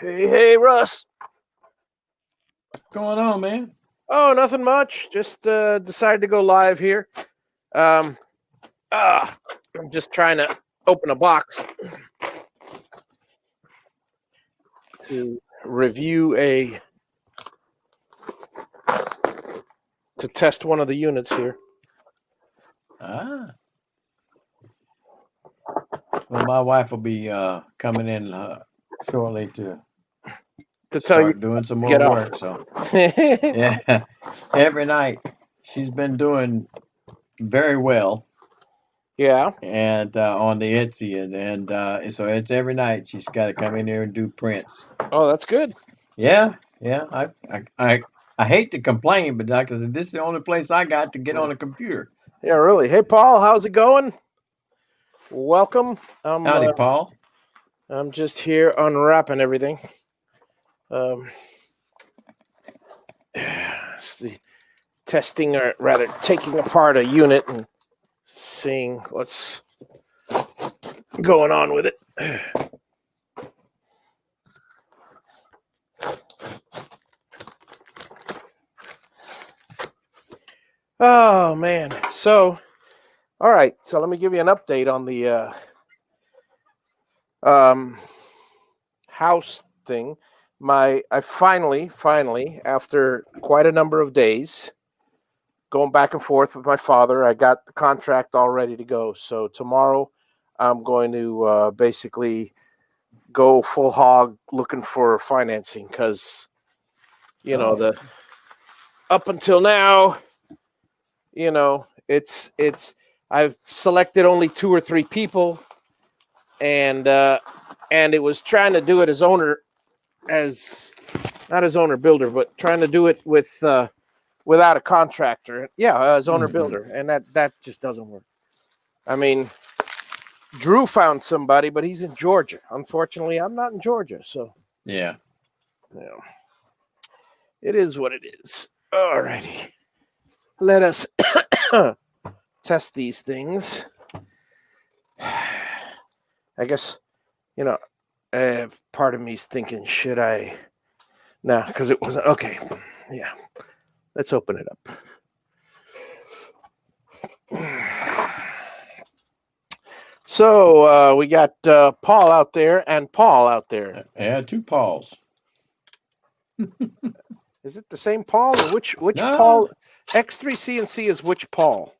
Hey, Russ. What's going on, man? Oh, nothing much. Just decided to go live here. Um, I'm just trying to open a box to review to test one of the units here. Ah. Well, my wife will be coming in shortly to tell you start doing some more get work. off. So, yeah, every night she's been doing very well, Yeah. and on the Etsy, and so it's every night she's got to come in here and do prints. Oh, that's good. Yeah, yeah. I hate to complain, but like I said, this is the only place I got to get on a computer. Yeah, really. Hey, Paul, how's it going? Welcome. Howdy, Paul. I'm just here unwrapping everything. See, testing, or rather taking apart a unit and seeing what's going on with it. Oh man. So all right, so let me give you an update on the house thing. I finally, after quite a number of days going back and forth with my father, I got the contract all ready to go. So tomorrow I'm going to basically go full hog looking for financing, because the up until now, it's I've selected only 2 or 3 people, and it was trying to do it as owner, as not as owner builder, but trying to do it with without a contractor. Yeah, as owner builder, and that just doesn't work. I mean, Drew found somebody, but he's in Georgia. Unfortunately, I'm not in Georgia, so Yeah. It is what it is. All righty. Let us test these things. I guess, part of me's thinking, should I? No, because it wasn't. Okay. Yeah. Let's open it up. So we got Paul out there and Paul out there. Yeah, 2 Pauls. Is it the same Paul, or which No. Paul? X3CNC is which Paul?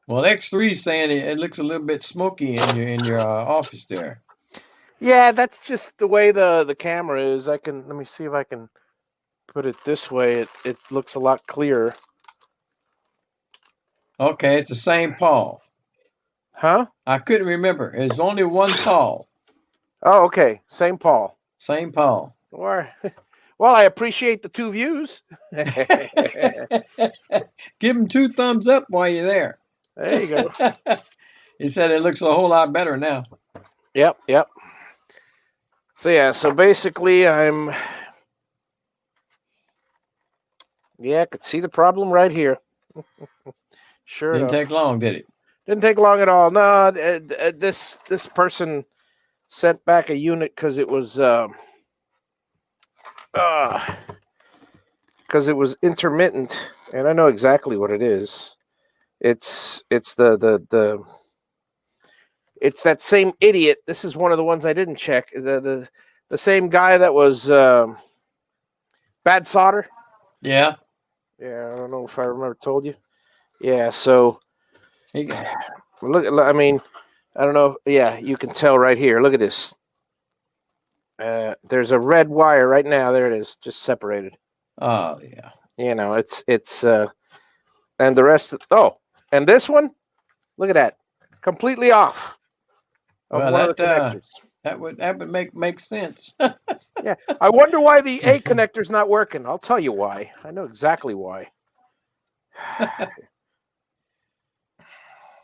Well, X3 is saying it looks a little bit smoky in your office there. Yeah, that's just the way the camera is. Let me see if I can put it this way. It looks a lot clearer. Okay, it's the same Paul. Huh? I couldn't remember. There's only one Paul. Oh, okay. Same Paul. Same Paul. Well, I appreciate the 2 views. Give him 2 thumbs up while you're there. There you go. He said it looks a whole lot better now. Yep. So yeah, so basically I could see the problem right here. Sure Didn't enough. take long, did it? Didn't take long at all. No, this person sent back a unit because it was intermittent, and I know exactly what it is. It's the it's that same idiot. This is one of the ones I didn't check. The same guy that was bad solder. Yeah. Yeah, I don't know if I remember told you. Yeah, so look. I mean, I don't know. Yeah, you can tell right here. Look at this. There's a red wire right now. There it is, just separated. Oh yeah. It's and the rest. And this one, look at that, completely off of one of the connectors. That would make sense. Yeah, I wonder why the A connector's not working. I'll tell you why. I know exactly why.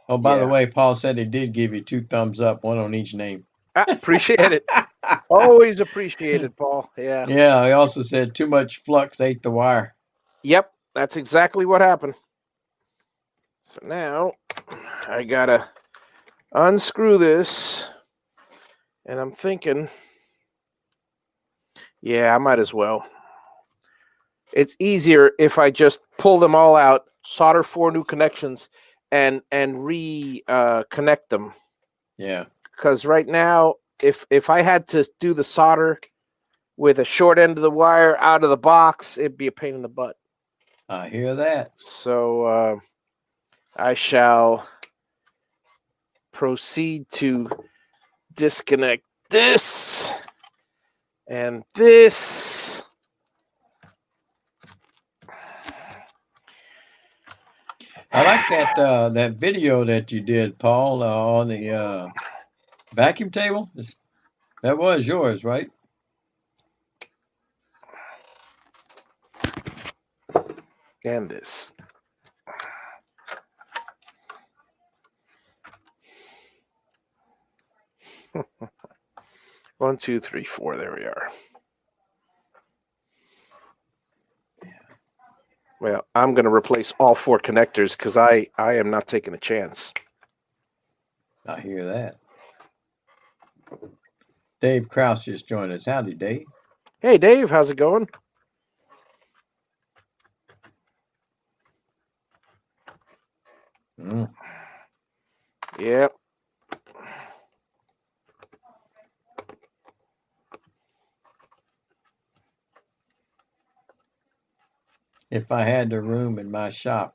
Oh, by the way, Paul said he did give you 2 thumbs up, 1 on each name. I appreciate it. Always appreciated, Paul. Yeah. Yeah, he also said too much flux ate the wire. Yep, that's exactly what happened. So now I gotta unscrew this And I'm thinking, yeah, I might as well. It's easier if I just pull them all out, solder 4 new connections, and connect them. Yeah. Because right now, if I had to do the solder with a short end of the wire out of the box, it'd be a pain in the butt. I hear that. So I shall proceed to disconnect this and this. I like that video that you did, Paul, on the vacuum table. That was yours, right? And this. One, two, three, four. There we are. Well, I'm going to replace all 4 connectors because I am not taking a chance. I hear that. Dave Kraus just joined us. Howdy, Dave. Hey, Dave, how's it going? Mm. Yep. If I had the room in my shop,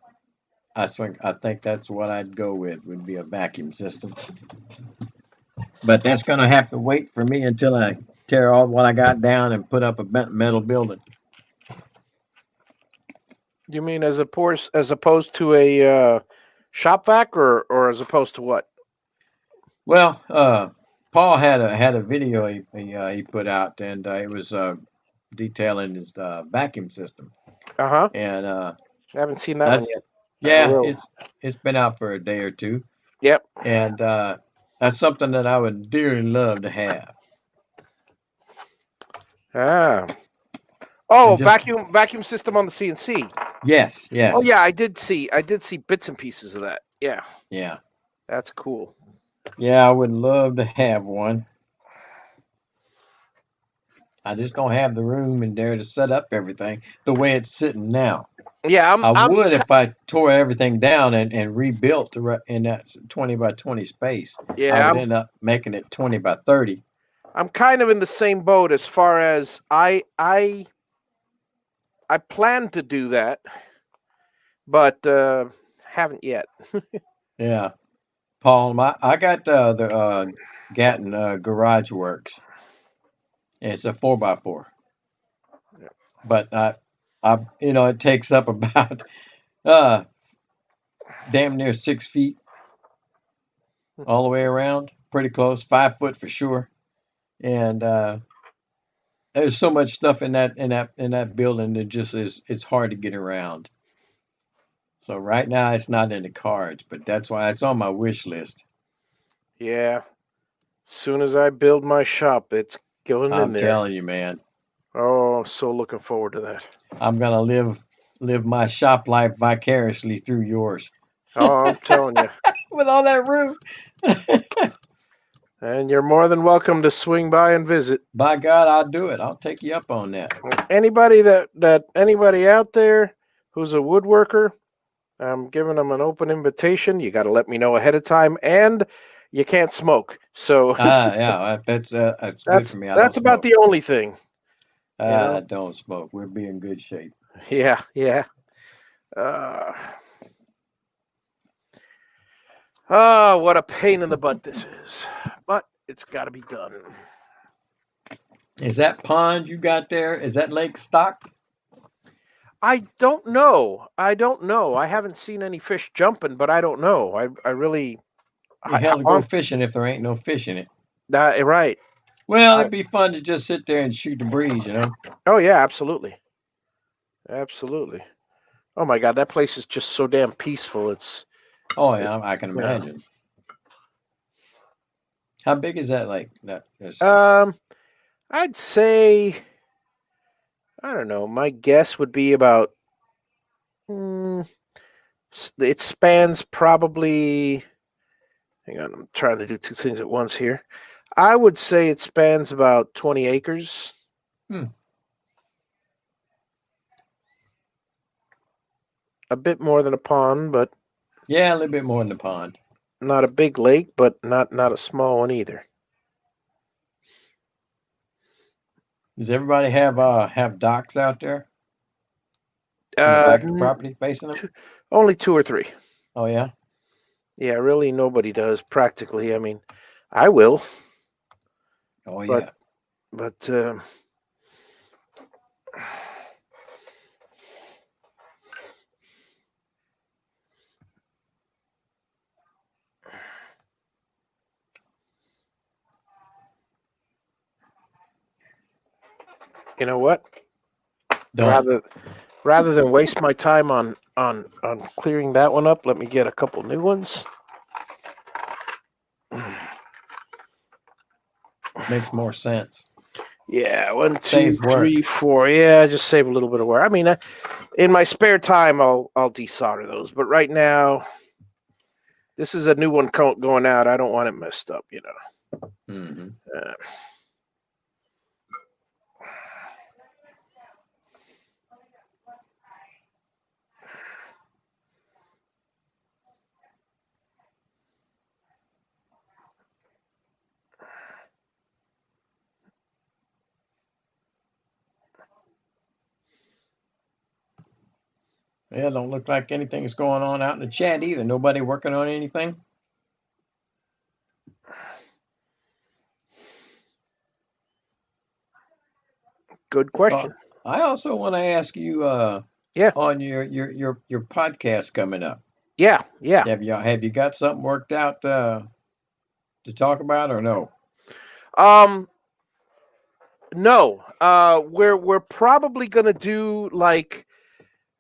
I think that's what I'd go with. Would be a vacuum system. But that's going to have to wait for me until I tear all what I got down and put up a metal building. You mean as opposed to a shop vac, or as opposed to what? Well, Paul had a video he put out, and it was detailing his vacuum system. Uh-huh. And I haven't seen that one that's yet. yeah, Will. it's been out for a day or two, Yep. and that's something that I would dearly love to have. Ah. Oh, And just vacuum system on the CNC. yes, Oh yes, yeah, I did see bits and pieces of that. Yeah, yeah, that's cool. yeah. I would love to have one. I just don't have the room in there to set up everything the way it's sitting now. Yeah, I would if I tore everything down and rebuilt in that 20 by 20 space. I yeah, would end up making it 20 by 30. I'm kind of in the same boat as far as I plan to do that, but haven't yet. Yeah. Paul, I got the Gatton Garage Works. It's a 4 by 4. But it takes up about uh, damn near 6 feet all the way around. Pretty close, 5 foot for sure. And there's so much stuff in that building that just it's hard to get around. So right now it's not in the cards, but that's why it's on my wish list. Yeah, soon as I build my shop, it's going in I'm there. telling you, man. Oh, so looking forward to that. I'm gonna live my shop life vicariously through yours. Oh, I'm telling you. With all that room. And you're more than welcome to swing by and visit. By God, I'll do it. I'll take you up on that. Anybody anybody out there who's a woodworker, I'm giving them an open invitation. You got to let me know ahead of time, and you can't smoke. So Yeah, that's good for me. I that's don't about smoke. the only thing. I don't smoke. We'll be in good shape. Yeah, yeah. Oh, what a pain in the butt this is. But it's got to be done. Is that pond you got there? Is that lake stocked? I don't know. I haven't seen any fish jumping, but I don't know. I really. You hell to go fishing if there ain't no fish in it. Right. Well, it'd be fun to just sit there and shoot the breeze, Oh yeah, absolutely. Absolutely. Oh my God, that place is just so damn peaceful. It's. Oh yeah, I can imagine. How big is that lake? I'd say, I don't know. My guess would be about. It spans probably. Hang on, I'm trying to do 2 things at once here. I would say it spans about 20 acres. Hmm. A bit more than a pond, but Yeah, a little bit more than the pond. not a big lake, but not a small one either. Does everybody have docks out there in the Uh, back of the n- property facing them? Only two or three. Oh yeah. Yeah, really, nobody does practically. I mean, I will, Oh but yeah. but you know what? Don't. Rather than waste my time on clearing that one up, let me get a couple new ones. Makes more sense. Yeah, one, two, Saves work. three, four. Yeah, just save a little bit of work. I mean, in my spare time, I'll desolder those. But right now, this is a new one going out. I don't want it messed up. Mm-hmm. Uh, Yeah, don't look like anything's going on out in the chat either. Nobody working on anything. Good question. I also want to ask you Yeah, on your podcast coming up. yeah, yeah. Have you got something worked out to talk about or no? Um, no. We're probably gonna do like,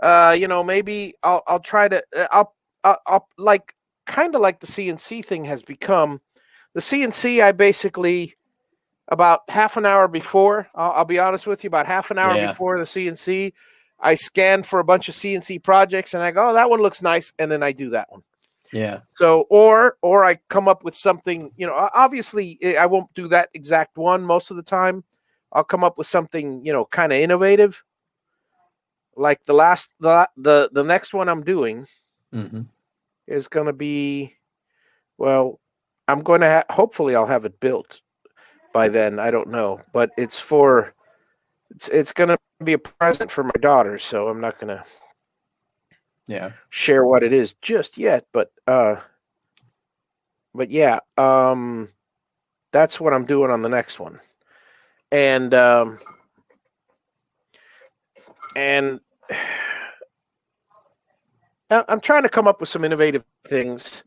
maybe I'll try to I'll like kind of like the CNC thing has become. The CNC, I basically about half an hour before. I'll be honest with you. About half an hour Yeah, before the CNC, I scan for a bunch of CNC projects, and I go, "Oh, that one looks nice," and then I do that one. yeah, So, or I come up with something. Obviously, I won't do that exact one most of the time. I'll come up with something, kind of innovative. Like the next one I'm doing mm-hmm. is going to be, well, I'm going to hopefully I'll have it built by then. I don't know, but it's going to be a present for my daughter, so I'm not going to Yeah, share what it is just yet. But yeah, that's what I'm doing on the next one, and and I'm trying to come up with some innovative things.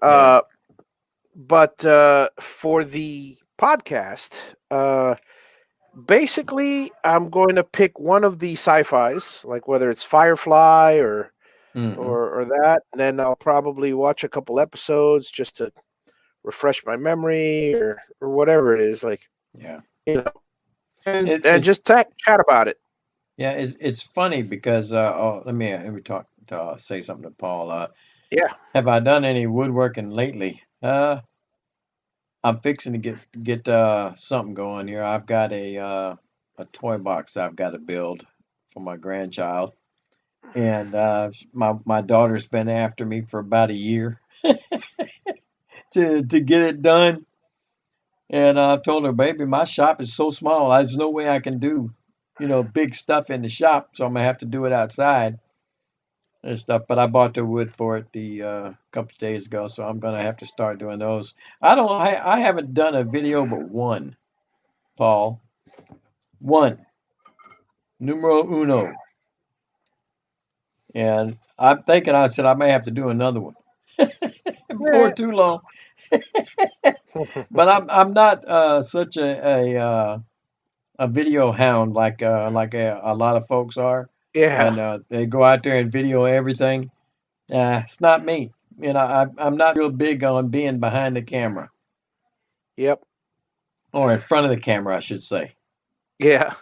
yeah, Uh, but for the podcast, basically, I'm going to pick one of the sci-fi's, like whether it's Firefly or mm-hmm. or that, and then I'll probably watch a couple episodes just to refresh my memory or whatever it is, like Yeah. you know, and It's just chat about it. yeah, it's funny because let me talk say something to Paul. Yeah. Have I done any woodworking lately? I'm fixing to get something going here. I've got a toy box I've got to build for my grandchild, and my daughter's been after me for about a year to get it done. And I've told her, baby, my shop is so small. There's no way I can do, big stuff in the shop. So I'm gonna have to do it outside and stuff. But I bought the wood for it the couple of days ago, so I'm gonna have to start doing those. I haven't done a video but one, Paul. One, numero uno. And I'm thinking, I said I may have to do another one before Yeah. too long. But I'm not such a video hound like a lot of folks are, Yeah. and they go out there and video everything. It's not me. I'm not real big on being behind the camera Yep. or in front of the camera, I should say, Yeah.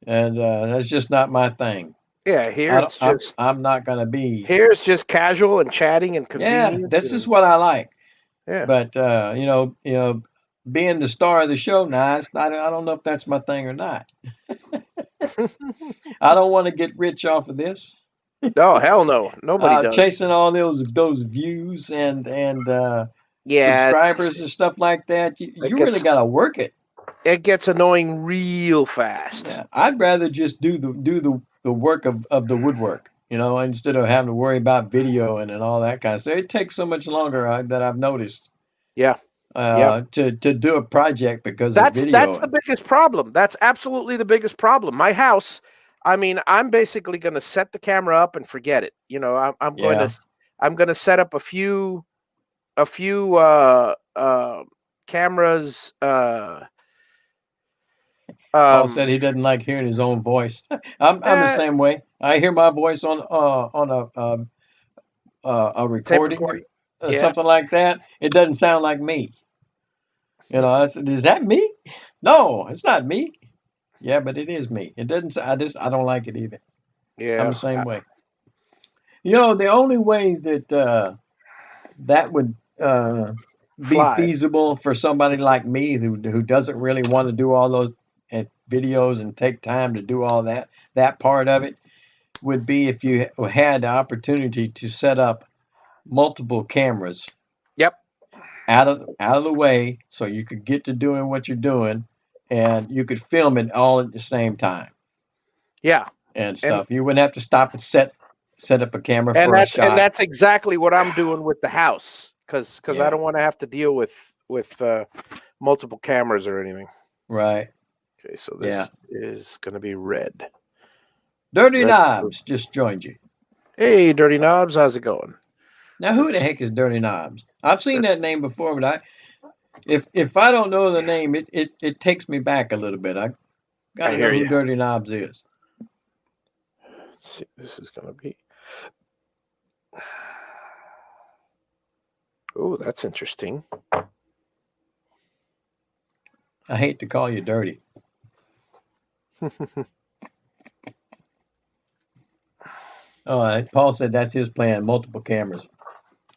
and that's just not my thing. Yeah. I don't. I'm not gonna be. Here it's just casual and chatting and Yeah, convenient this is and what I like. yeah. But being the star of the show. Now, it's not, I don't know if that's my thing or not. I don't want to get rich off of this. Oh hell no, nobody does. Chasing all those views and Yeah, subscribers and stuff like that. it You really gets got to work it. it gets annoying real fast. Yeah, I'd rather just do the work of the woodwork, instead of having to worry about video and all that kind of stuff. It takes so much longer that I've noticed Yeah, yeah. to do a project because of That's the videoing. biggest problem. That's absolutely the biggest problem. My house, I mean, I'm basically going to set the camera up and forget it. I'm going Yeah, to set up a few cameras. Paul said he doesn't like hearing his own voice. I'm the Eh, same way. I hear my voice on a tape recording recording. or Yeah, something like that. It doesn't sound like me. I said, "Is that me?" No, it's not me. Yeah, but it is me. It doesn't. I don't like it either. I'm yeah. the same way. The only way that that would be Fly. feasible for somebody like me who doesn't really want to do all those videos and take time to do all that part of it would be if you had the opportunity to set up multiple cameras Yep. out of the way so you could get to doing what you're doing and you could film it all at the same time Yeah. and And stuff. You wouldn't have to stop and set up a camera for a shot. that's exactly what I'm doing with the house because I Yeah, don't want to have to deal with multiple cameras or anything. right. Okay, so Yeah. this is going to be red. Dirty Red. Knobs just joined you. Hey, Dirty Knobs, how's it going? Now, who the Let's heck is Dirty Knobs? I've seen that name before, but if I don't know the name, it takes me back a little bit. I got I to know hear who you. Dirty Knobs is. Let's see, this is going to be. Oh, that's interesting. I hate to call you dirty. Oh, Paul said that's his plan, multiple cameras.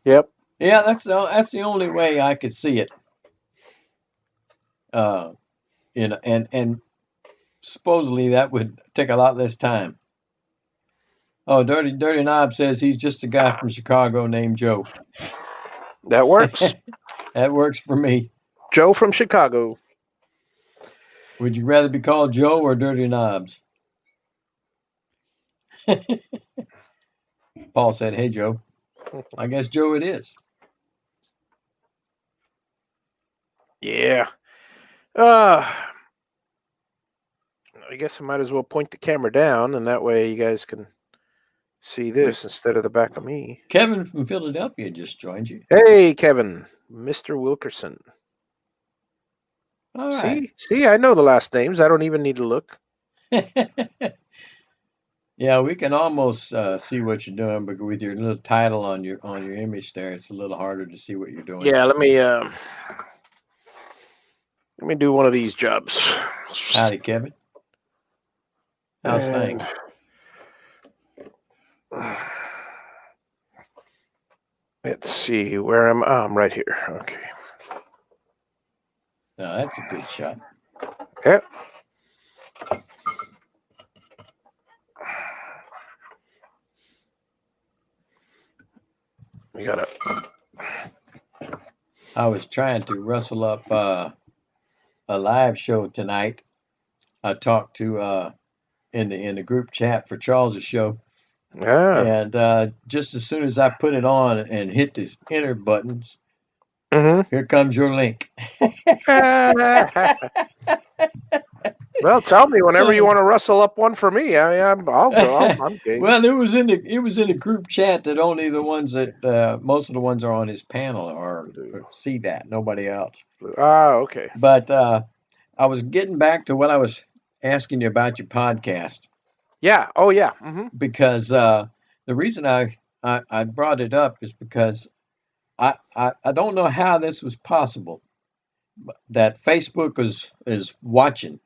Yep. Yeah, that's the only way I could see it. And supposedly that would take a lot less time. Oh, Dirty Knob says he's just a guy from Chicago named Joe. That works. That works for me. Joe from Chicago. Would you rather be called Joe or Dirty Knobs? Paul said, "Hey, Joe." I guess Joe it is. Yeah. I guess I might as well point the camera down, and that way you guys can see this instead of the back of me. Kevin from Philadelphia just joined you. Hey, Kevin, Mr. Wilkerson. All right. See, I know the last names. I don't even need to look. Yeah, we can almost see what you're doing, but with your little title on your image there, it's a little harder to see what you're doing. Yeah, let me do one of these jobs. Howdy, Kevin. How's things? Let's see, where am I? I'm right here. Okay. No, that's a good shot. Yep. We gotta. I was trying to rustle up a live show tonight. I talked to in the group chat for Charles's show, and just as soon as I put it on and hit the enter buttons, here comes your link. Well, tell me whenever you want to rustle up one for me. I'll go. I'm game. Well, it was in the group chat that only the ones that most of the ones are on his panel or see that. Nobody else. Okay. But I was getting back to what I was asking you about your podcast. Yeah. Oh, yeah. Because the reason I brought it up is because I don't know how this was possible. That Facebook is watching.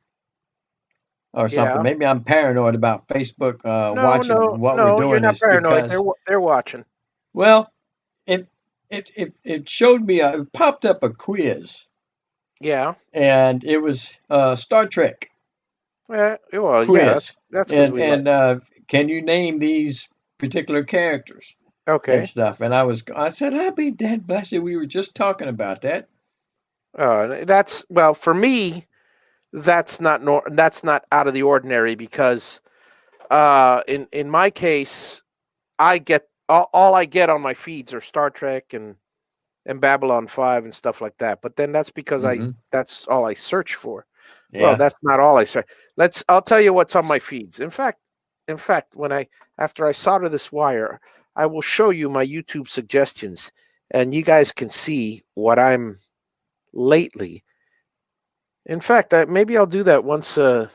Or something. Yeah. Maybe I'm paranoid about Facebook watching what we're doing. You're not paranoid. Because They're watching. Well, it showed me it popped up a quiz Yeah. and it was Star Trek Well, yeah. quiz, That's because and we like. can you name these particular characters and Okay. stuff? And I said, I'd be dead blessed. We were just talking about that. That's well for me. That's not out of the ordinary because in my case, I get all I get on my feeds are Star Trek and Babylon 5 and stuff like that. But then that's because I Hmm. that's all I search for. Well, Yeah. that's not all I search. I'll tell you what's on my feeds. In fact, when I after I solder this wire, I will show you my YouTube suggestions and you guys can see what I'm lately. In fact, maybe I'll do that once a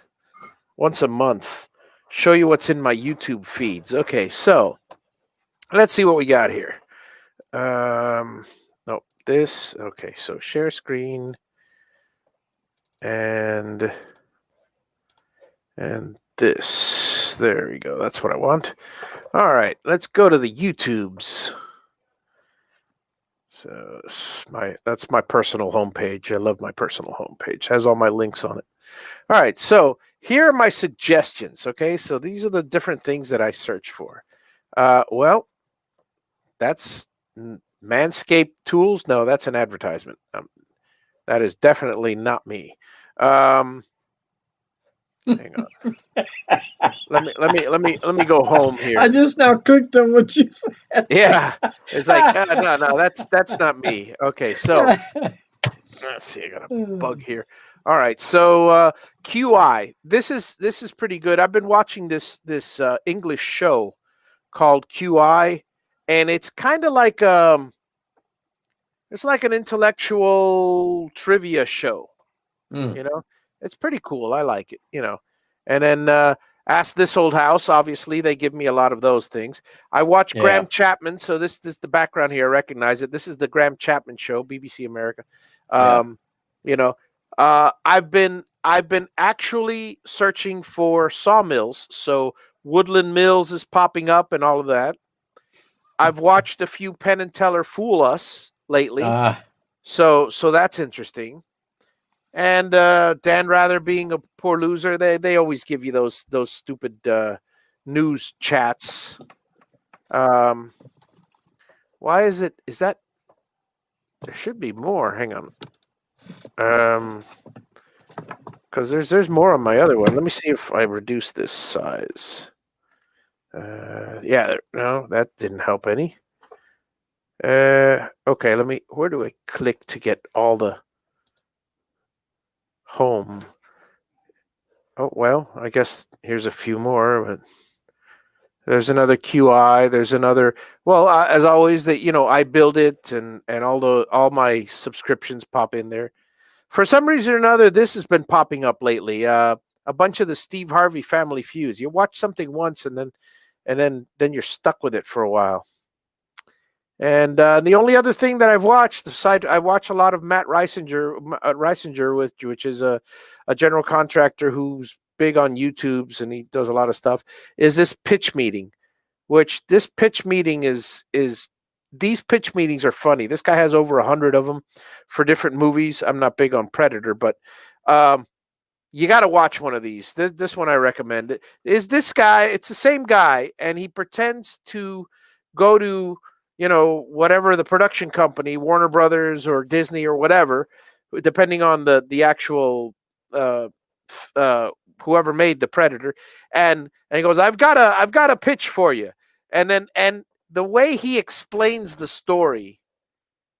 month. Show you what's in my YouTube feeds. Okay, so let's see what we got here. No, this. Okay, so share screen and this. There we go. That's what I want. All right, let's go to the YouTubes. So that's my personal homepage. I love my personal homepage. Has all my links on it. All right, so here are my suggestions. Okay, so these are the different things that I search for. Well, that's Manscaped tools. No, that's an advertisement. That is definitely not me. Hang on. Let me go home I here. just now clicked on what you Yeah, it's like no, that's not me. Okay, so said. let's see. I got a bug here. All right, so QI. This is pretty good. I've been watching this English show called QI, and it's kind of like it's like an intellectual trivia show. Mm, You know, it's pretty cool. I like it. And then Ask This Old House. Obviously, they give me a lot of those things. I watch yeah, Graham Chapman. So this the background here. I recognize it. This is the Graham Chapman show, BBC America. yeah. Um, you know, I've been actually searching for sawmills. So Woodland Mills is popping up and all of that. I've watched a few Penn and Teller fool us lately. Uh, So that's interesting. And Dan Rather being a poor loser, they always give you those stupid news chats. Um, why is it? Is that there should be more? Hang on. Because there's more on my other one. Let me see if I reduce this size. Yeah, no, that didn't help any. Okay, where do I click to get all the home? Oh, well, I guess here's a few more, but there's another QI. There's another. Well, as always, that I build it, and all my subscriptions pop in there. For some reason or another, this has been popping up lately. A bunch of the Steve Harvey Family Feuds. You watch something once, and then you're stuck with it for a while. And the only other thing that I've watched, I watch a lot of Matt Reisinger, which is a general contractor who's big on YouTube's, and he does a lot of stuff. Is this pitch meeting? Which this pitch meeting is these pitch meetings are funny. This guy has over 100 of them for different movies. I'm not big on Predator, but um, you got to watch one of these. This one I recommend. Is this guy? It's the same guy, and he pretends to go to whatever the production company, Warner Brothers or Disney or whatever, depending on the actual uh, whoever made the Predator, and he goes, I've got a pitch for you, and the way he explains the story,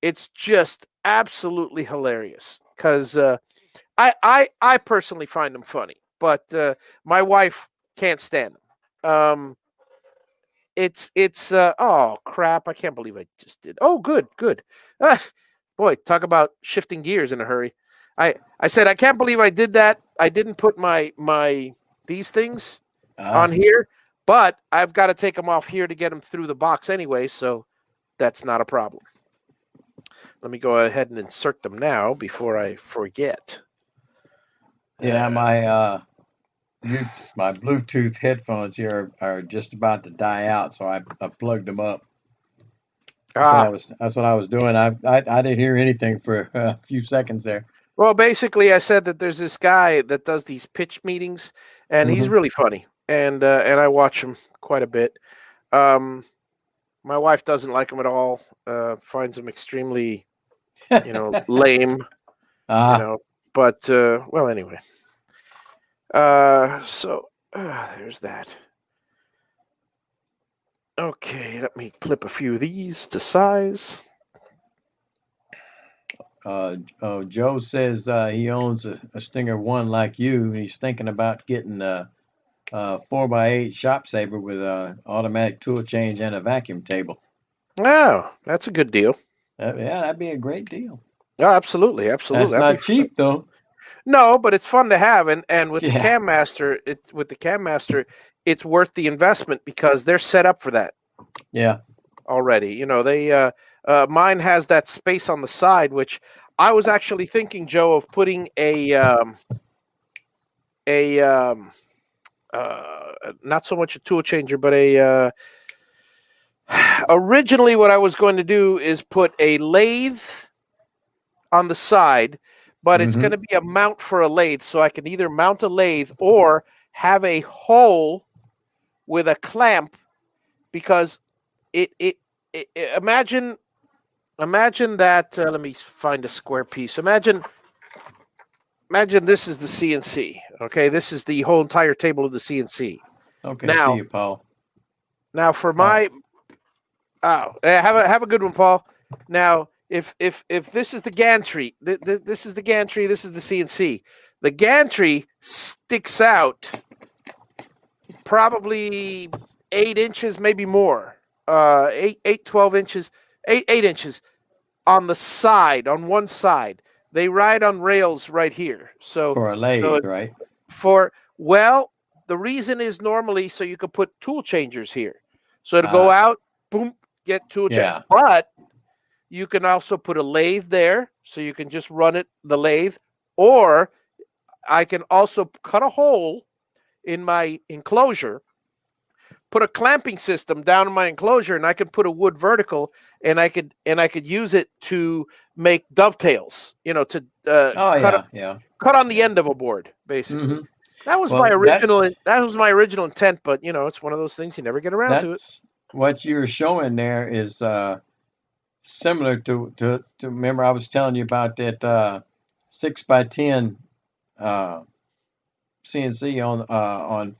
it's just absolutely hilarious because. I personally find them funny, but my wife can't stand them. It's oh crap! I can't believe I just did. Oh, good. Ah, boy, talk about shifting gears in a hurry. I said I can't believe I did that. I didn't put my these things uh, on here, but I've got to take them off here to get them through the box anyway, so that's not a problem. Let me go ahead and insert them now before I forget. yeah, my Bluetooth headphones here are just about to die out, so I plugged them up. Ah, That's what I was doing. I didn't hear anything for a few seconds there. Well, basically, I said that there's this guy that does these pitch meetings, and he's Hmm. really funny, and I watch him quite a bit. Um, my wife doesn't like him at all. Finds him extremely, lame. You Ah, know, but well, anyway. So there's that. Okay, let me clip a few of these to size. Joe says he owns a Stinger 1 like you, and he's thinking about getting a 4x8 shop saver with a automatic tool change and a vacuum table. Oh, that's a good deal. Yeah, that'd be a great deal. Oh, absolutely, absolutely. That's That'd be not cheap though. no, but it's fun to have, and with the Yeah, Cam Master, it's worth the investment because they're set up for that yeah. already. They mine has that space on the side, which I was actually thinking, Joe, of putting a not so much a tool changer, but originally what I was going to do is put a lathe on the side, but it's going Hmm. to be a mount for a lathe, so I can either mount a lathe or have a hole with a clamp because imagine that. Let me find a square piece. Imagine this is the CNC. Okay, this is the whole entire table of the CNC. Okay, see Now, you, Paul. now for Oh, my have a good one, Paul. Now, if this is the gantry, this is the gantry, this is the CNC. The gantry sticks out probably 8 inches, maybe more. 12 inches, 8 inches on the side, on one side. They ride on rails right here. for a So lathe, right? for well, the reason is normally so you could put tool changers here. So to go Ah, out, boom, get tool changer. yeah. But you can also put a lathe there, so you can just run it the lathe, or I can also cut a hole in my enclosure, put a clamping system down in my enclosure, and I could put a wood vertical, and I could use it to make dovetails. To Oh, yeah, yeah, cut on the yeah. end of a board, basically. Hmm. That was my Well, original. That was my original intent, but it's one of those things you never get around to it. that's what you're showing there is similar to remember I was telling you about that 6x10 uh, CNC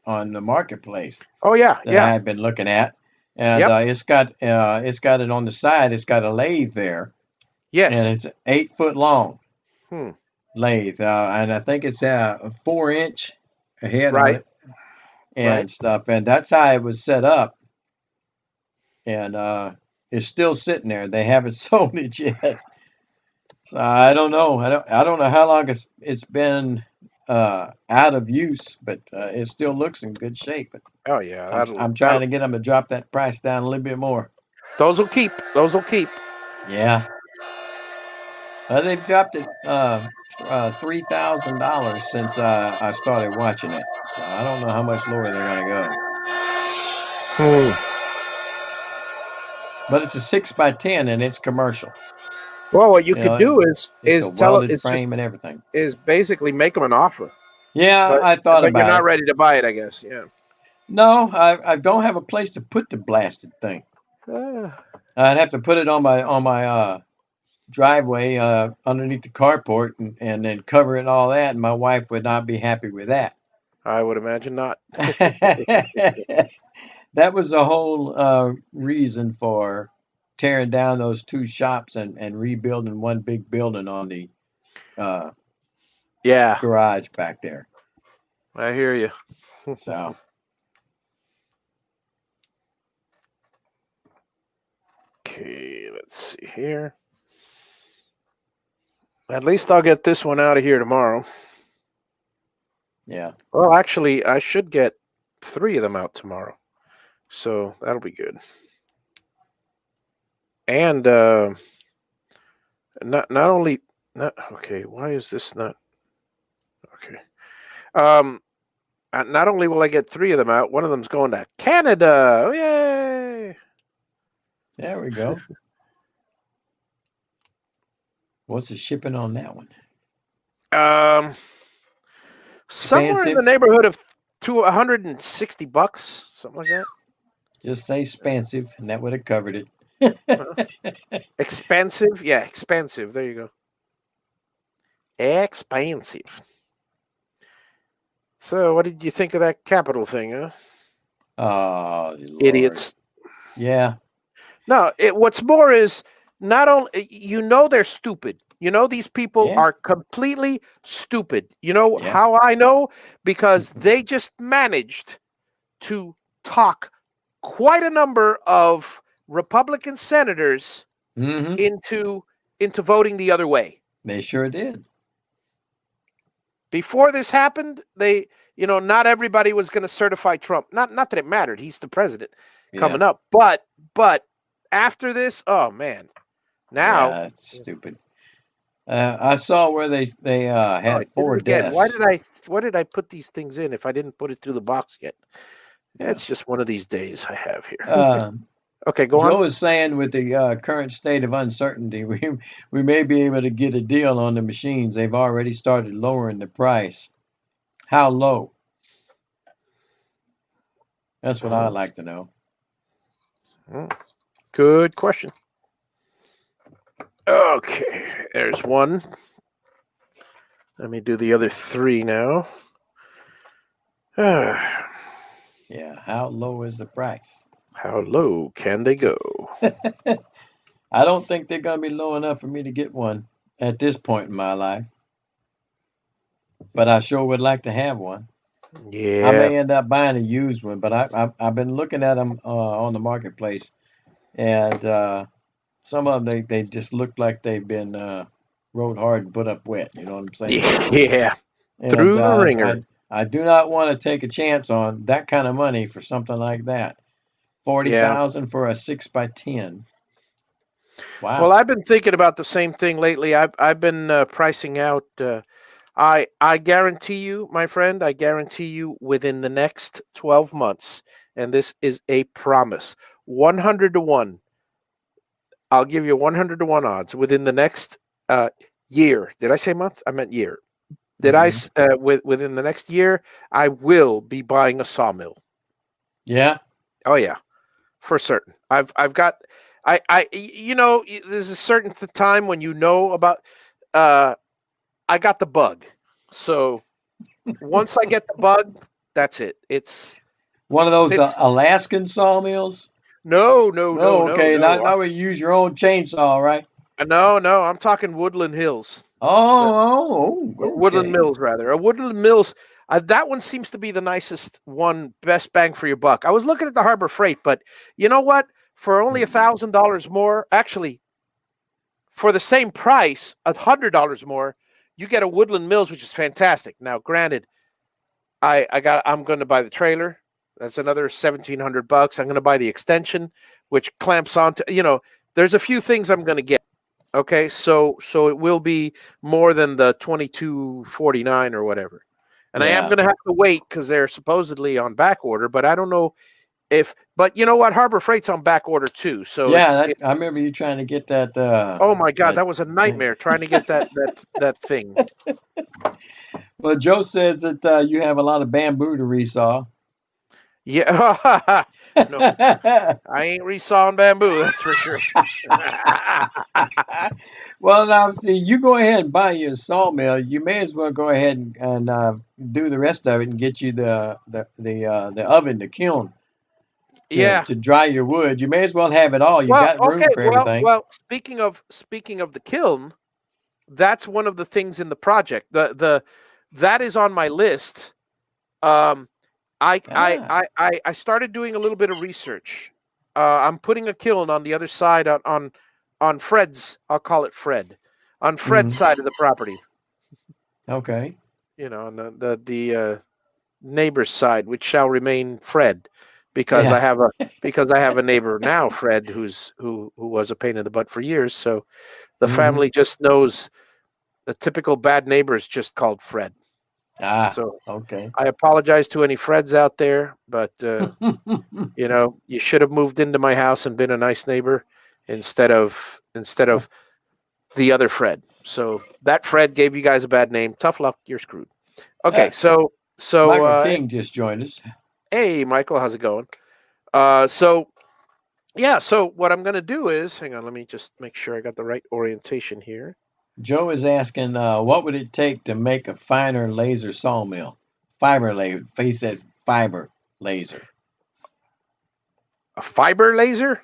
on the marketplace Oh yeah, that I yeah, had been looking at, and yep, it's got it on the side. It's got a lathe there, and yes, it's 8 foot long hmm, lathe, and I think it's a 4 inch ahead on right, it right. and stuff, and that's how it was set up, and it's still sitting there. They haven't sold it yet. So I don't know. I don't know how long it's been out of use, but it still looks in good shape. But Oh yeah, I'm trying to get them to drop that price down a little bit more. those will keep. Those will keep. Yeah, they've dropped it $3,000 since I started watching it. So I don't know how much lower they're gonna go. Hmm. But it's a 6x10 and it's commercial. Well, what you You could know, do is it's a is tell it. welded It's just frame and everything. is basically make them an offer, Yeah, but I thought but you're about not it. ready to buy it, I guess. Yeah. No, I don't have a place to put the blasted thing. Uh, I'd have to put it on my driveway underneath the carport and then cover it and all that, and my wife would not be happy with that. I would imagine not. That was the whole reason for tearing down those two shops and rebuilding one big building on the uh, Yeah, garage back there. I hear you. So Okay, let's see here. At least I'll get this one out of here tomorrow. yeah, Well, actually, I should get 3 of them out tomorrow, so that'll be good. And not only not okay. Why is this not okay? Um, not only will I get 3 of them out, one of them's going to Canada. Oh, yay! there we go. What's the shipping on that one? Somewhere in the Expensive? neighborhood of $160, something like that. Just say expensive, and that would have covered it. Expensive, yeah, expensive. There you go. Expensive. So, what did you think of that capital thing, huh? Oh, Lord. Idiots. Yeah. No, what's more is not only they're stupid. These people Yeah. are completely stupid. You know Yeah. how I know? Because they just managed to talk quite a number of Republican senators Mm-hmm. into voting the other way. They sure did. Before this happened, not everybody was going to certify Trump. Not that it mattered. He's the president coming Yeah. up. But after this, oh man. Now, Yeah, it's stupid. I saw where they I had did 4 it again. Why deaths. did I put these things in if I didn't put it through the box yet? Yeah. It's just one of these days I have here. Uh, Okay, go Joe on. is saying with the current state of uncertainty, we may be able to get a deal on the machines. They've already started lowering the price. How low? That's what I'd like to know. Good question. Okay, there's one. Let me do the other 3 now. Yeah, how low is the price? How low can they go? I don't think they're going to be low enough for me to get one at this point in my life. But I sure would like to have one. Yeah. I may end up buying a used one, but I've been looking at them on the marketplace, and some of them they just look like they've been rode hard and put up wet. You know what I'm saying? Yeah. And Through the ringer. I do not want to take a chance on that kind of money for something like that. 40,000 for a 6x10. Wow. Well, I've been thinking about the same thing lately. I've been pricing out. I guarantee you, my friend. I guarantee you, within the next 12 months, and this is a promise, 100 to 1. I'll give you 100 to 1 odds within the next year. Did I say month? I meant year. Did within the next year? I will be buying a sawmill. Yeah. Oh yeah, for certain. I've got. There's a certain time when about. I got the bug, so once I get the bug, that's it. It's one of those Alaskan sawmills. No. Okay, not where you use your own chainsaw, right? No. I'm talking Woodland Hills. Okay. Woodland Mills, rather. A Woodland Mills. That one seems to be the nicest one, best bang for your buck. I was looking at the Harbor Freight, but you know what? For only $1,000 more, actually, for the same price, $100 more, you get a Woodland Mills, which is fantastic. Now, granted, I'm going to buy the trailer. That's another $1,700. I'm going to buy the extension, which clamps onto. There's a few things I'm going to get. Okay, so it will be more than the $22.49 or whatever, and I am going to have to wait because they're supposedly on back order. But I don't know if. But you know what? Harbor Freight's on back order too. So I remember you trying to get that. Oh my God, that was a nightmare trying to get that thing. Well, Joe says that you have a lot of bamboo to resaw. Yeah, no, I ain't resawing bamboo. That's for sure. Well, now see, you go ahead and buy you a sawmill. You may as well go ahead and do the rest of it and get you the oven, the kiln. To dry your wood. You may as well have it all. You got room for everything. Well, speaking of the kiln, that's one of the things in the project. That is on my list. I started doing a little bit of research. I'm putting a kiln on the other side on Fred's. I'll call it Fred. On Fred's side of the property. Okay. On the neighbor's side, which shall remain Fred, because I have a neighbor now, Fred, who was a pain in the butt for years. So the family just knows the typical bad neighbor is just called Fred. So okay. I apologize to any Freds out there, but you should have moved into my house and been a nice neighbor instead of the other Fred. So that Fred gave you guys a bad name. Tough luck. You're screwed. Okay, Yeah. so Michael King just joined us. hey, Michael, how's it going? So what I'm gonna do is, hang on, let me just make sure I got the right orientation here. Joe is asking, what would it take to make a finer laser sawmill? Fiber laser. He said fiber laser. A fiber laser?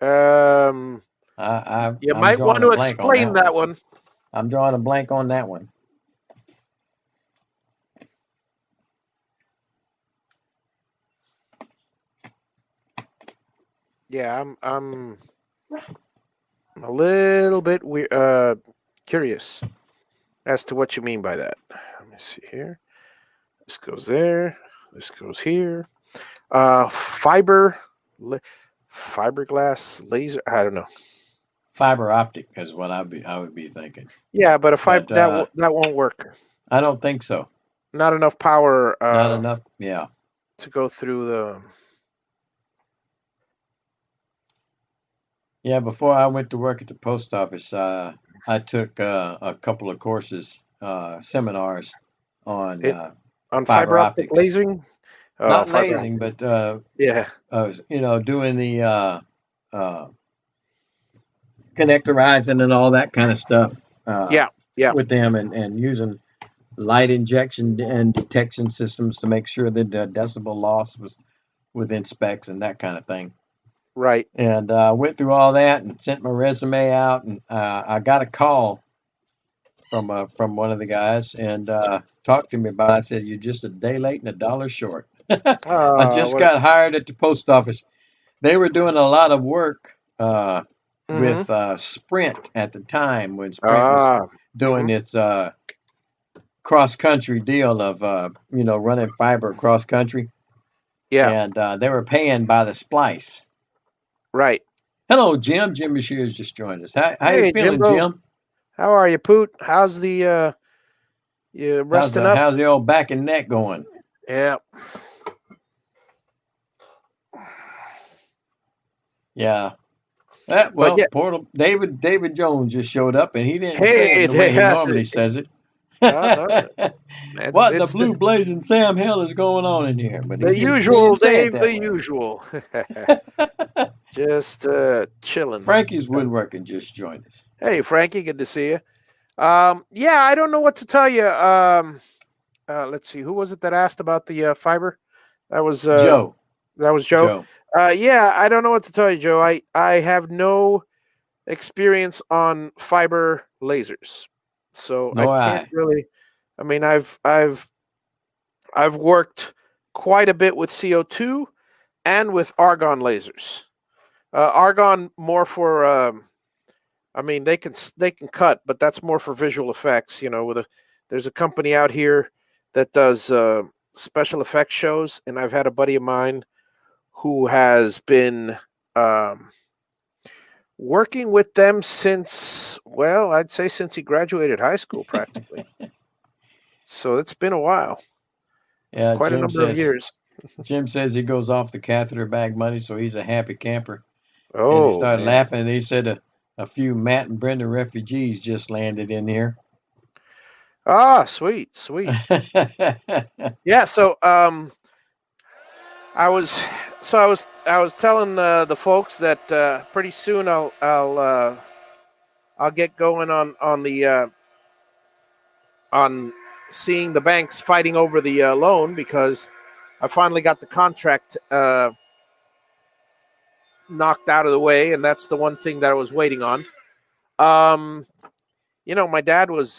You I'm might want drawing a to blank on explain that one. I'm drawing a blank on that one. Yeah, I'm a little bit curious as to what you mean by that. Let me see here. This goes there. This goes here. Fiberglass laser. I don't know. Fiber optic is what I would be thinking. Yeah, but a fiber But that won't work. I don't think so. Not enough power. Not enough. Yeah. To go through the. Yeah. Before I went to work at the post office, I took a couple of courses, seminars on Fiber optic optics. lasing. Not Fiber lasing, optic. but Yeah. doing the connectorizing and all that kind of stuff. Yeah. With them and using light injection and detection systems to make sure that the decibel loss was within specs and that kind of thing. Right. And went through all that and sent my resume out, and I got a call from one of the guys and talked to me about it. I said, "You're just a day late and $1 short." I just got hired at the post office. They were doing a lot of work with Sprint at the time when Sprint was doing its cross country deal of running fiber across country. Yeah. And they were paying by the splice. Right. Hello, Jim. Jim Bashir has just joined us. How Hey, you feeling, Jimbo. Jim? How are you, Poot? How's the you resting up? How's the old back and neck going? Yeah. Yeah. Portal David Jones just showed up, and he didn't say it the way he normally says it. No. What the blue blazing Sam hell is going on in here? But the usual, Dave. The usual. Just chilling. Frankie's Woodworking just joined us. Hey, Frankie, good to see you. Yeah, I don't know what to tell you. Let's see, who was it that asked about the fiber? That was Joe. That was Joe. Yeah, I don't know what to tell you, Joe. I have no experience on fiber lasers, so I can't really. I mean, I've worked quite a bit with CO2 and with argon lasers. Argon more for. I mean, they can cut, but that's more for visual effects. There's a company out here that does special effects shows, and I've had a buddy of mine who has been working with them since, well, I'd say since he graduated high school, practically. So it's been a while. Yeah, it's quite a number of years. Jim says he goes off the catheter bag money, so he's a happy camper. Oh, and he started laughing, and he said a few Matt and Brenda refugees just landed in here. Ah, sweet. Yeah, so I was telling the folks that pretty soon I'll get going on the on seeing the banks fighting over the loan, because I finally got the contract knocked out of the way, and that's the one thing that I was waiting on. My dad was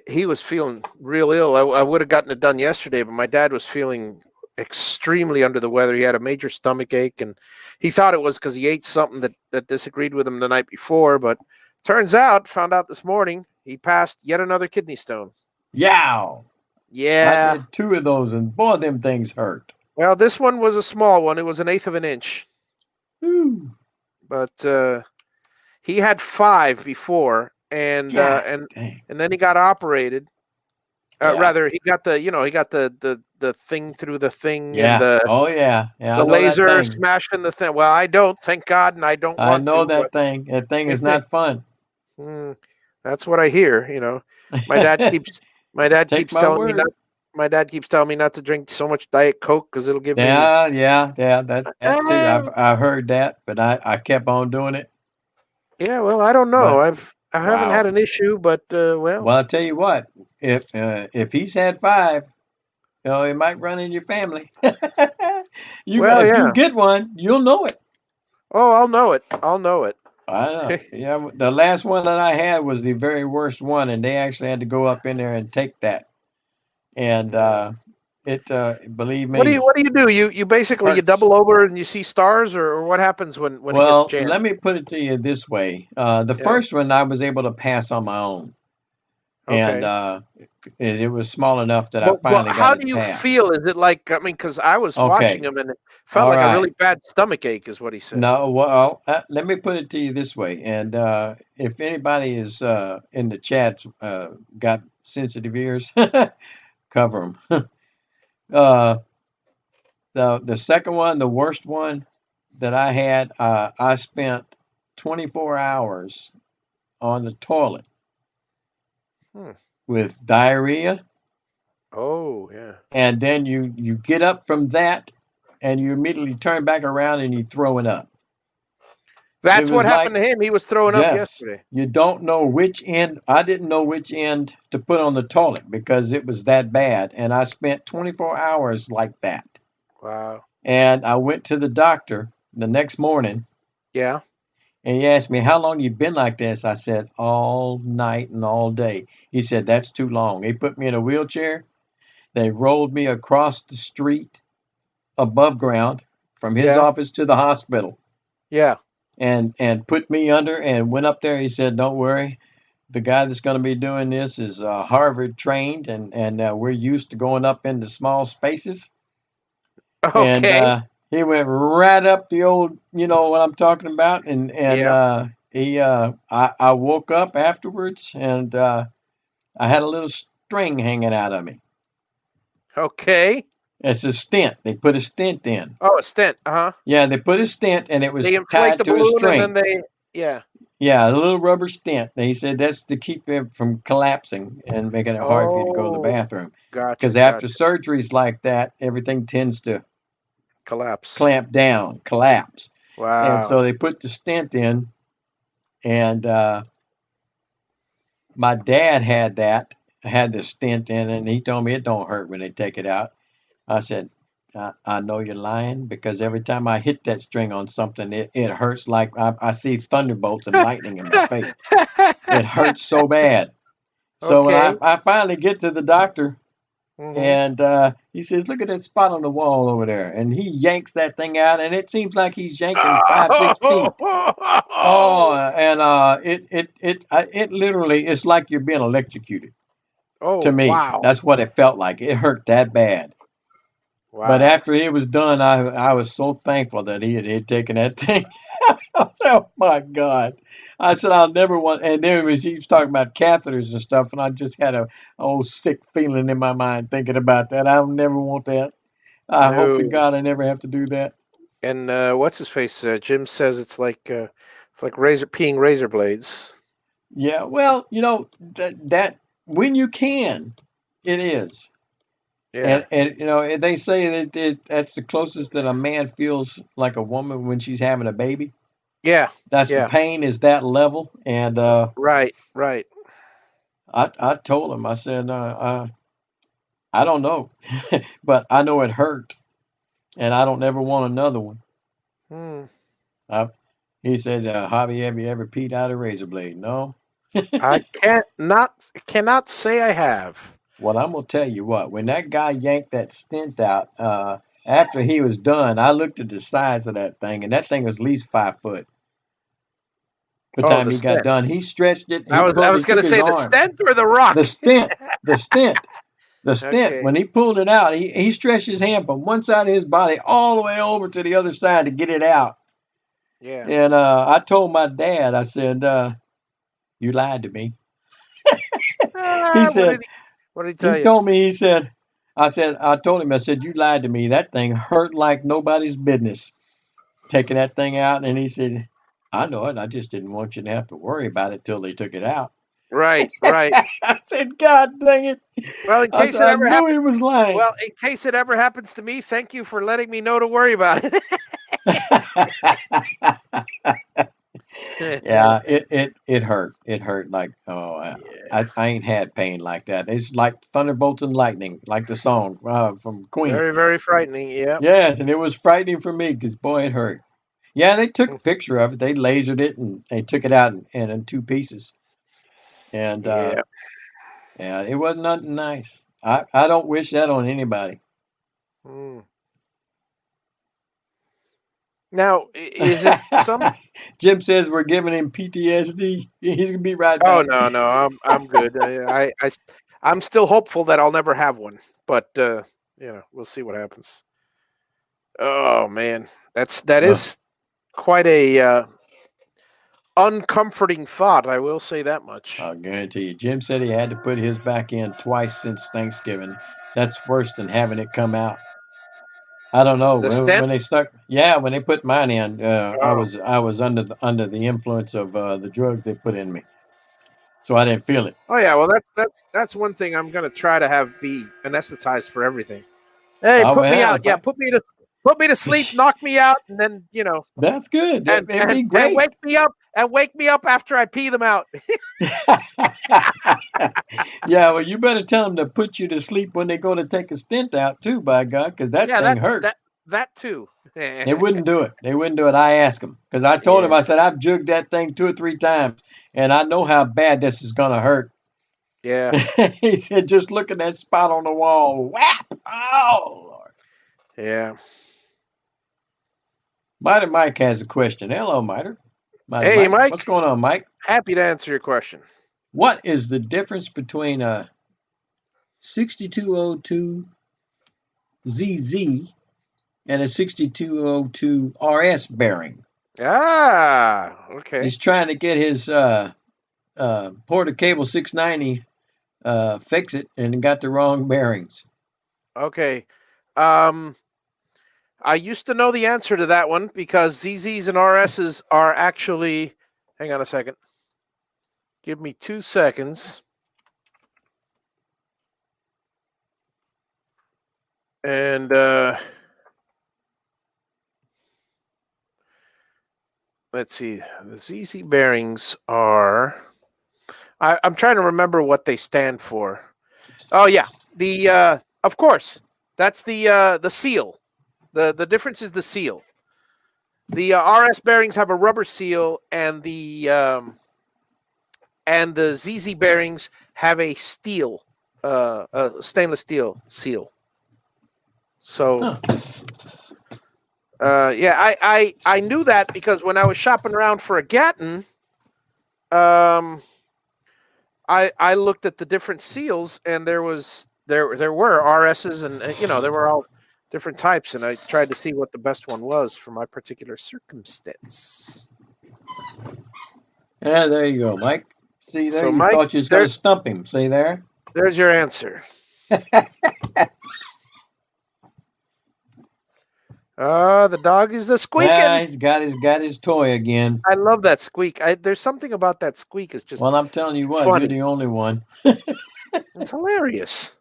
he was feeling real ill. I would have gotten it done yesterday, but my dad was feeling extremely under the weather. He had a major stomach ache, and he thought it was because he ate something that disagreed with him the night before. But found out this morning, he passed yet another kidney stone. Yow! Yeah. I did 2 of those, and boy, them things hurt. Well, this one was a small one. It was 1/8 of an inch. Ooh. But he had 5 before, and then he got operated, Yeah. Rather, he got the thing through the thing and Yeah. Oh yeah. Yeah. I the know that laser thing. smashing the thing. Well, I don't, thank God, and I don't I want know to, that thing. That thing is but not fun. that's what I hear. My dad keeps my dad Take keeps my telling me not. word. My dad keeps telling me not to drink so much Diet Coke because it'll give me. Yeah, yeah, yeah. That too. Uh, I've heard that, but I kept on doing it. yeah, well, I don't know. But I haven't had wow. an issue, but well, Well, I tell you what, if he's had five, it might run in your family. If you yeah. get one, you'll know it. Oh, I'll know it. I'll know it. I know. Yeah, the last one that I had was the very worst one, and they actually had to go up in there and take that. And Yeah. believe me, What do you do? You basically you hurts. double over and you see stars, or what happens when it gets Well, jammed? let me put it to you this way: the Yeah. first one I was able to pass on my own, and Okay. it was small enough that I But finally got how do it you passed. feel? Is it like, I mean, because I was watching Okay, him and it felt all like a right. really bad stomach ache, is what he said. No, well, let me put it to you this way, and if anybody is in the chat got sensitive ears, cover them. uh, the second one, the worst one that I had, I spent 24 hours on the toilet Hmm. with diarrhea, Oh, yeah. and then you get up from that, and you immediately turn back around and you throw it up. It That's what was happened like, to him. He was throwing up yes, yesterday. you don't know which end. I didn't know which end to put on the toilet because it was that bad, and I spent 24 hours like that. Wow. And I went to the doctor the next morning, Yeah. and he asked me, "How long you been like this?" I said, "All night and all day." He said, "That's too long." He put me in a wheelchair. They rolled me across the street above ground from his Yeah. office to the hospital, Yeah. and put me under and went up there. He said, "Don't worry. The guy that's going to be doing this is Harvard trained, and we're used to going up into small spaces." And Okay. he went right up the old, you know what I'm talking about, and Yeah. I woke up afterwards, and I had a little string hanging out of me. Okay. It's a stent. They put a stent in. Oh, a stent. Uh-huh. Yeah, they put a stent, and it They was inflate tied the to a balloon and string. then they, yeah. Yeah, a little rubber stent. He said that's to keep it from collapsing and making it hard for you to go to the Oh, bathroom. gotcha. Because after Gotcha. surgeries like that, everything tends to Collapse. clamp down, collapse. And so Wow. they put the stent in, and my dad had the stent in, and he told me it don't hurt when they take it out. I said, I know you're lying because every time I hit that string on something, it hurts like I see thunderbolts and lightning in my face. It hurts so bad. So when Okay. I finally get to the doctor, Mm-hmm. and he says, "Look at that spot on the wall over there," and he yanks that thing out, and it seems like he's yanking 5 6 feet. Oh, and it literally it's like you're being electrocuted. Oh, To me, wow. that's what it felt like. It hurt that bad. But Wow. after it was done, I was so thankful that he had taken that thing. I said, "Oh my God." I said, "I'll never want," and then he was talking about catheters and stuff, and I just had a old sick feeling in my mind thinking about that. I'll never want that. I hope to No. God I never have to do that. And what's his face? Jim says it's like razor peeing razor blades. Yeah, well, that when you can, it is. Yeah. And they say that that's the closest that a man feels like a woman when she's having a baby. Yeah. That's the Yeah. pain is that level. And Right. Right. I told him, I said, I don't know, but I know it hurt, and I don't ever want another one. Hmm. I, he said, Javi, have you ever peed out a razor blade? No. I cannot say I have. Well, I'm gonna tell you what. When that guy yanked that stent out, after he was done, I looked at the size of that thing, and that thing was at least 5 foot. By the Oh, time the he got stent. done, he stretched it. I He was took gonna his say the arm, stent or the the rock. stent, the stent, the stent. Okay. When he pulled it out, he stretched his hand from one side of his body all the way over to the other side to get it out. Yeah. And I told my dad, I said, "You lied to me." He Ah, said, What did he tell He you? told me, I told him, I said, you lied to me. That thing hurt like nobody's business. Taking that thing out. And he said, I know it. I just didn't want you to have to worry about it till they took it out. Right, right. I said, God dang it. Well, in I case said, it I ever knew he happens, was lying. well, in case it ever happens to me, thank you for letting me know to worry about it. Yeah, it hurt. It hurt like Yeah, I ain't had pain like that. It's like thunderbolts and lightning, like the song from Queen. very, very frightening. Yeah. Yes, and it was frightening for me because boy, it hurt. Yeah, they took a picture of it. They lasered it and they took it out in two pieces. And Yeah. yeah, it wasn't nothing nice. I don't wish that on anybody. Mm. Now, is it some? Jim says we're giving him PTSD. He's gonna be right Oh back. no, no, I'm good. I'm still hopeful that I'll never have one, but we'll see what happens. Oh man, that Uh, is quite a uncomforting thought. I will say that much. I'll guarantee you. Jim said he had to put his back in twice since Thanksgiving. That's worse than having it come out. I don't know The stent. when they stuck. Yeah, when they put mine in, Oh, I was under the influence of the drugs they put in me, so I didn't feel it. oh yeah. Well, that's one thing I'm gonna try to have be anesthetized for everything. Hey, Oh put me well, out. Yeah, put me to sleep, knock me out, and then that's good. and It'd and be and great. wake me up after I pee them out. Yeah, well, you better tell them to put you to sleep when they go to take a stent out too. By God, because that Yeah, thing hurt. that too. They wouldn't do it. They wouldn't do it. I asked them because I told him, Yeah, I said, I've jugged that thing two or three times and I know how bad this is going to hurt. yeah, He said, just look at that spot on the wall. Whap! Oh, Lord. yeah. Miter Mike has a question. Hello, Miter Hey, Mike. What's Mike. going on, Mike? Happy to answer your question. What is the difference between a 6202 ZZ and a 6202 RS bearing? Ah, okay, He's trying to get his Porter Cable 690 fix it and got the wrong bearings. okay. Um, I used to know the answer to that one because ZZs and RSs are actually. Hang on a second. Give me 2 seconds. And let's see. The ZZ bearings are. I'm trying to remember what they stand for. Oh yeah, the of course that's the seal. The difference is the seal. The RS bearings have a rubber seal, and the ZZ bearings have a steel, a stainless steel seal. So, Huh. yeah, I knew that because when I was shopping around for a Gatton, um, I looked at the different seals, and there were RSs, and there were all different types, and I tried to see what the best one was for my particular circumstance. Yeah, there you go, Mike. See there, So, you Mike, thought you was going to stump him. See there? there's your answer. The dog is the Yeah, squeaking. he's got his toy again. I love that squeak. There's something about that squeak is just Well, I'm telling you what, you're funny. the only one. It's hilarious.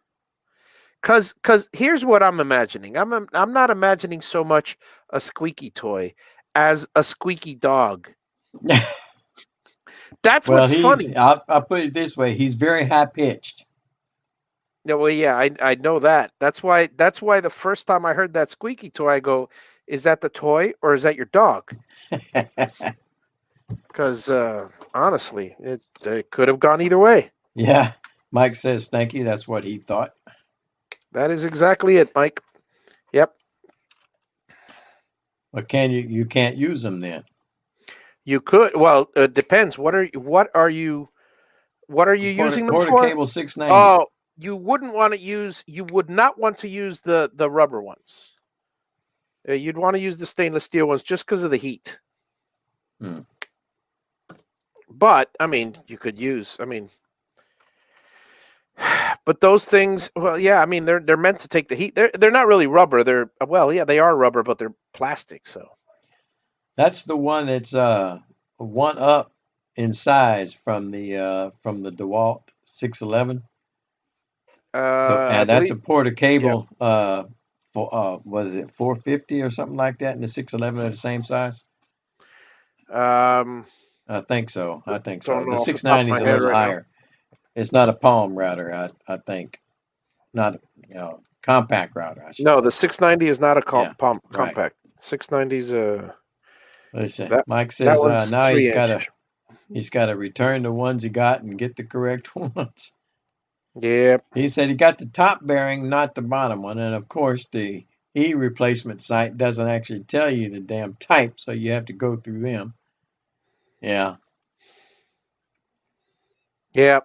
Cause here's what I'm imagining. I'm not imagining so much a squeaky toy as a squeaky dog. That's Well, what's funny. I'll put it this way: he's very high pitched. Yeah, well, yeah, I know that. That's why the first time I heard that squeaky toy, I go, "Is that the toy or is that your dog?" Because honestly, it could have gone either way. Yeah, Mike says thank you. That's what he thought. That is exactly it, Mike. Yep. But you can't use them then? You could. Well, it depends. What are you using them Porter for? Cable 690. Oh, you wouldn't want to use. You would not want to use the rubber ones. You'd want to use the stainless steel ones just because of the heat. Hmm. But I mean, you could use. I mean, but those things, well, yeah, I mean they're meant to take the heat. They're not really rubber. They're well, yeah, they are rubber, but they're plastic. So That's the one that's one up in size from the DeWalt 611. I And that's a believe, Porter yeah. cable for was it 450 or something like that, and the 611 are the same size. Um, I think so. I think so. don't The know off the top of 690 is my a head little right now. higher. It's not a palm router, I think. Not compact router, I should No, the say. 690 is not a Yeah, right. compact. 690's Listen, that Mike that says one's now 3 inch. he's got to return the ones he got and get the correct ones. Yeah, He said he got the top bearing, not the bottom one, and of course the replacement site doesn't actually tell you the damn type, so you have to go through them. Yeah, yeah,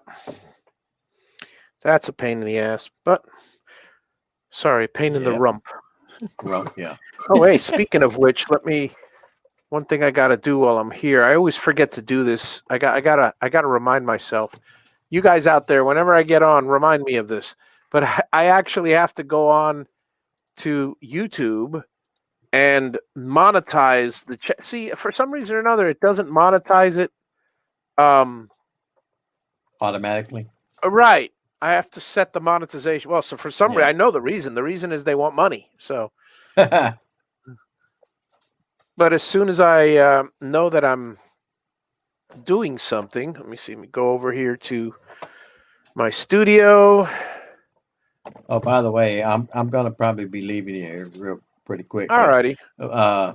that's a pain in the ass. But sorry, pain in the yeah, rump. rump, yeah. Oh, hey, speaking of which, let me. One thing I got to do while I'm here. I always forget to do this. I gotta remind myself. You guys out there, whenever I get on, remind me of this. But I actually have to go on to YouTube and monetize the. See, for some reason or another, it doesn't monetize it. Um, Automatically. right. I have to set the monetization. Well, so for some reason, Yeah. I know the reason. The reason is they want money. So, but as soon as I know that I'm doing something, let me see. Let me go over here to my studio. Oh, by the way, I'm gonna probably be leaving here real pretty quick, but Alrighty, uh,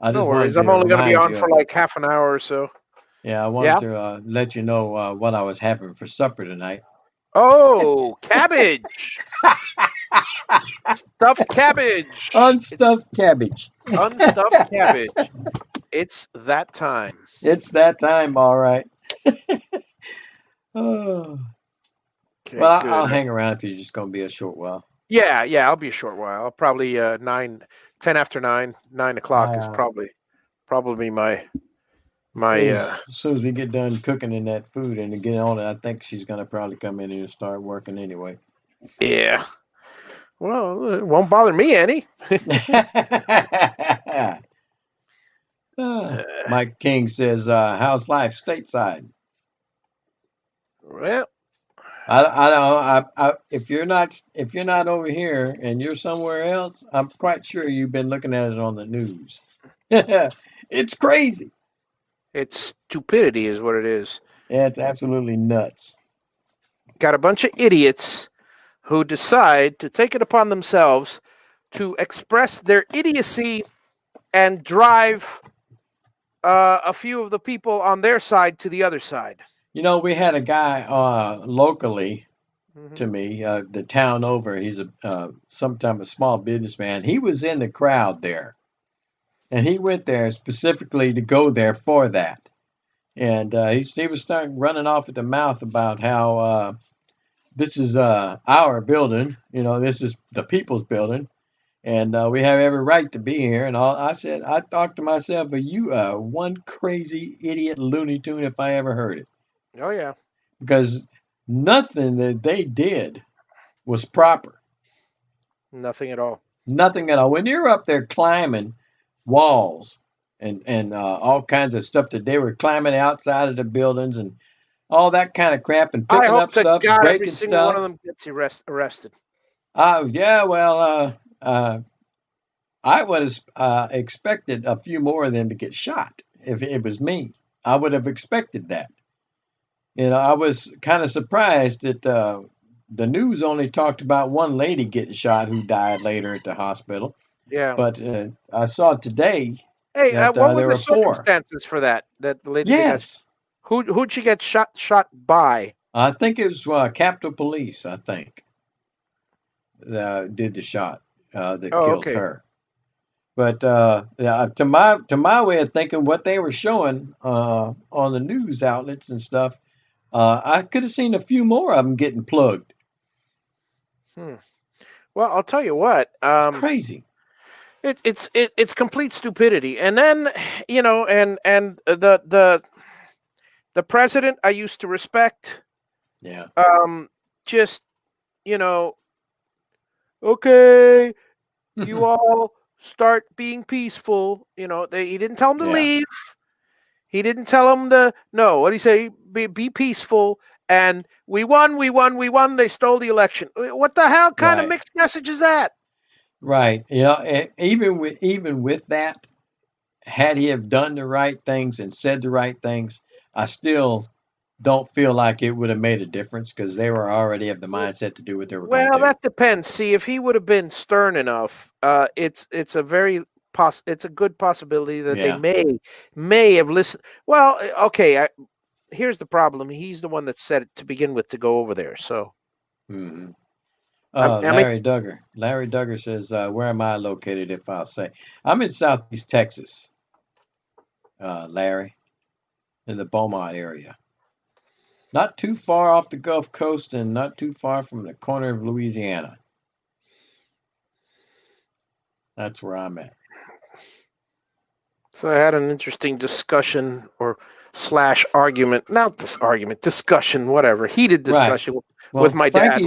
I no just wanted worries. I'm to only going to be remind on you for of like half an hour or so. yeah, I wanted Yeah. to let you know what I was having for supper tonight. Oh, cabbage, stuffed cabbage. It's Unstuffed cabbage. unstuffed cabbage. It's that time. It's that time, all right. Oh. Okay, Well, good. I'll hang around if you're just going to be a short while. Yeah, yeah. I'll be a short while. I'll probably 9, 10 after 9, 9 o'clock is I, probably as my. soon as soon as we get done cooking in that food and to get on it, I think she's going to probably come in here and start working anyway. Yeah. Well, it won't bother me any. Ah, Uh, Mike King says, "How's life stateside?" well, I don't. If you're not over here and you're somewhere else, I'm quite sure you've been looking at it on the news. It's crazy. it's stupidity, is what it is. Yeah, it's absolutely nuts. Got a bunch of idiots who decide to take it upon themselves to express their idiocy and drive a few of the people on their side to the other side. You know, we had a guy locally Mm-hmm. to me, the town over. He's a sometime a small businessman. He was in the crowd there, and he went there specifically to go there for that. And he was starting running off at the mouth about how this is our building. You know, this is the people's building, and we have every right to be here. And all I said, I thought to myself, "Are you one crazy idiot Looney Tune if I ever heard it?" Oh yeah, Because nothing that they did was proper. nothing at all. Nothing at all. When you're up there climbing walls and all kinds of stuff that they were climbing outside of the buildings and all that kind of crap and I picking hope up to stuff, God every breaking single one stuff. of them gets arrested. Yeah, well, I would have expected a few more of them to get shot if it was me. I would have expected that. You know, I was kind of surprised that the news only talked about one lady getting shot who died later at the hospital. Yeah. But I saw today Hey, that what were there the were four. circumstances for that? That the lady that got Yes, who'd she get shot by? I think it was Capitol Police. I think did the shot that Oh, killed okay. her. But yeah, to my way of thinking, what they were showing on the news outlets and stuff, I could have seen a few more of them getting plugged. Hmm. Well, I'll tell you what. It's crazy. It's complete stupidity. And then and the president I used to respect. Yeah. Um, just, you know, okay, you all start being peaceful. He didn't tell them to Yeah, leave. He didn't tell them to, no, what did he say? Be peaceful. And we won, we won, we won. They stole the election. What the hell kind of right, mixed message is that? right. Even with that, had he have done the right things and said the right things, I still don't feel like it would have made a difference because they were already of the mindset to do what they were going Well, to do. that depends. See, if he would have been stern enough, it's a very it's a good possibility that they Yeah. may have listened. Well, okay. Here's the problem. He's the one that said it to begin with to go over there. So hmm I mean, Larry Duggar says, "Where am I located? If I'll say, I'm in Southeast Texas, Larry, in the Beaumont area, not too far off the Gulf Coast and not too far from the corner of Louisiana. That's where I'm at." so I had an interesting discussion or slash argument, not this argument, discussion, whatever, heated Right. discussion with Well, my dad.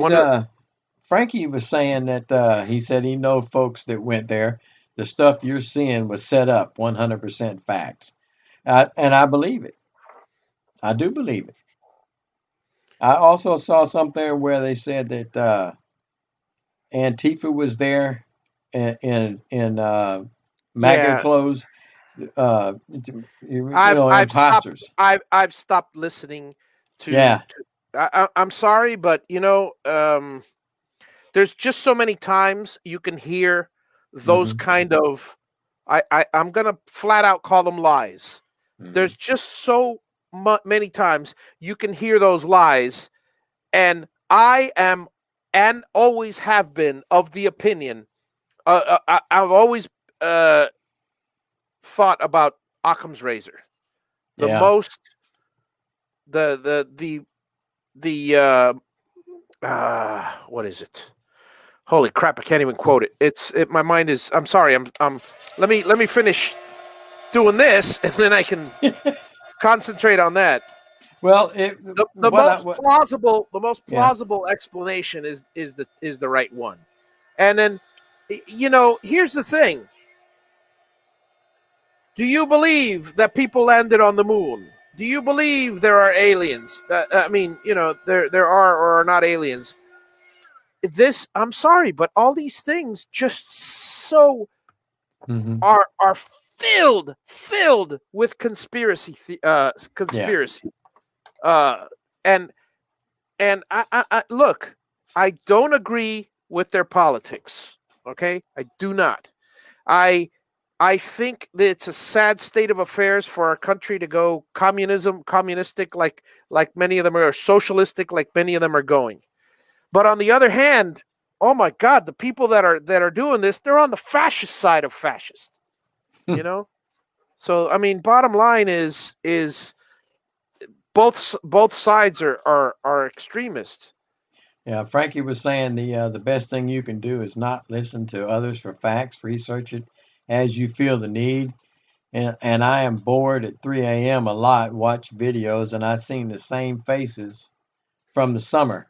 Frankie was saying that he said he know folks that went there. The stuff you're seeing was set up, 100% facts, and I believe it. I do believe it. I also saw something where they said that Antifa was there in MAGA Yeah, clothes. I've stopped. Imposters. I've stopped listening to. Yeah. I'm sorry, but there's just so many times you can hear those hmm kind of. I'm gonna flat out call them lies. hmm There's just so many times you can hear those lies, and I am and always have been of the opinion. I've always uh, thought about Occam's razor. The Yeah. most the what is it? Holy crap! I can't even quote it. My mind is. I'm sorry. Let me finish doing this, and then I can concentrate on that. Well, The what I most what plausible yeah. explanation is the right one. And then, here's the thing. Do you believe that people landed on the moon? Do you believe there are aliens? I mean, there are or are not aliens. I'm sorry, but all these things just so hmm are filled with Yeah. conspiracy. Uh, and I look, I don't agree with their politics. Okay, I do not. I I think that it's a sad state of affairs for our country to go communistic, like many of them are, or socialistic, like many of them are going. But on the other hand, oh my God, the people that are doing this, they're on the fascist side of fascist. You know. So I mean, bottom line is both sides are extremists. Yeah, Frankie was saying the best thing you can do is not listen to others for facts. Research it as you feel the need. And I am bored at 3 a.m. a lot. Watch videos, and I've seen the same faces from the summer.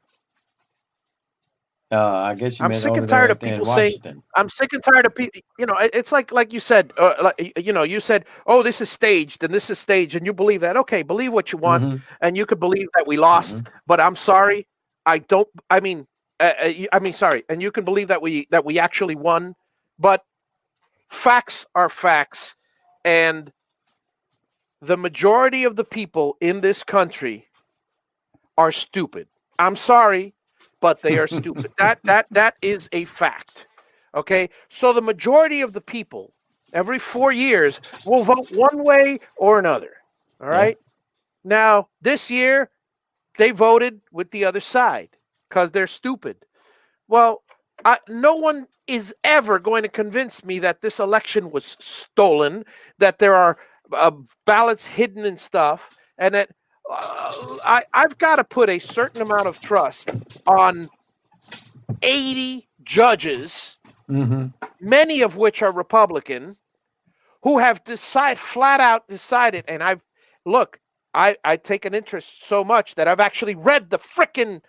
I guess you I'm meant sick over and there tired of in people saying. Washington. I'm sick and tired of people. It's like you said. You said, "Oh, this is staged, and this is staged," and you believe that. Okay, believe what you want, hmm and you could believe that we hmm lost. But I'm sorry, I don't. I mean, sorry, and you can believe that we actually won. But facts are facts, and the majority of the people in this country are stupid. I'm sorry, but they are stupid. That is a fact. Okay? So the majority of the people every 4 years will vote one way or another. All Yeah. right? Now, this year they voted with the other side cuz they're stupid. Well, no one is ever going to convince me that this election was stolen, that there are uh, ballots hidden and stuff, and that I've got to put a certain amount of trust on 80 judges, hmm many of which are Republican, who have flat out decided. And I take an interest so much that I've actually read the frickin'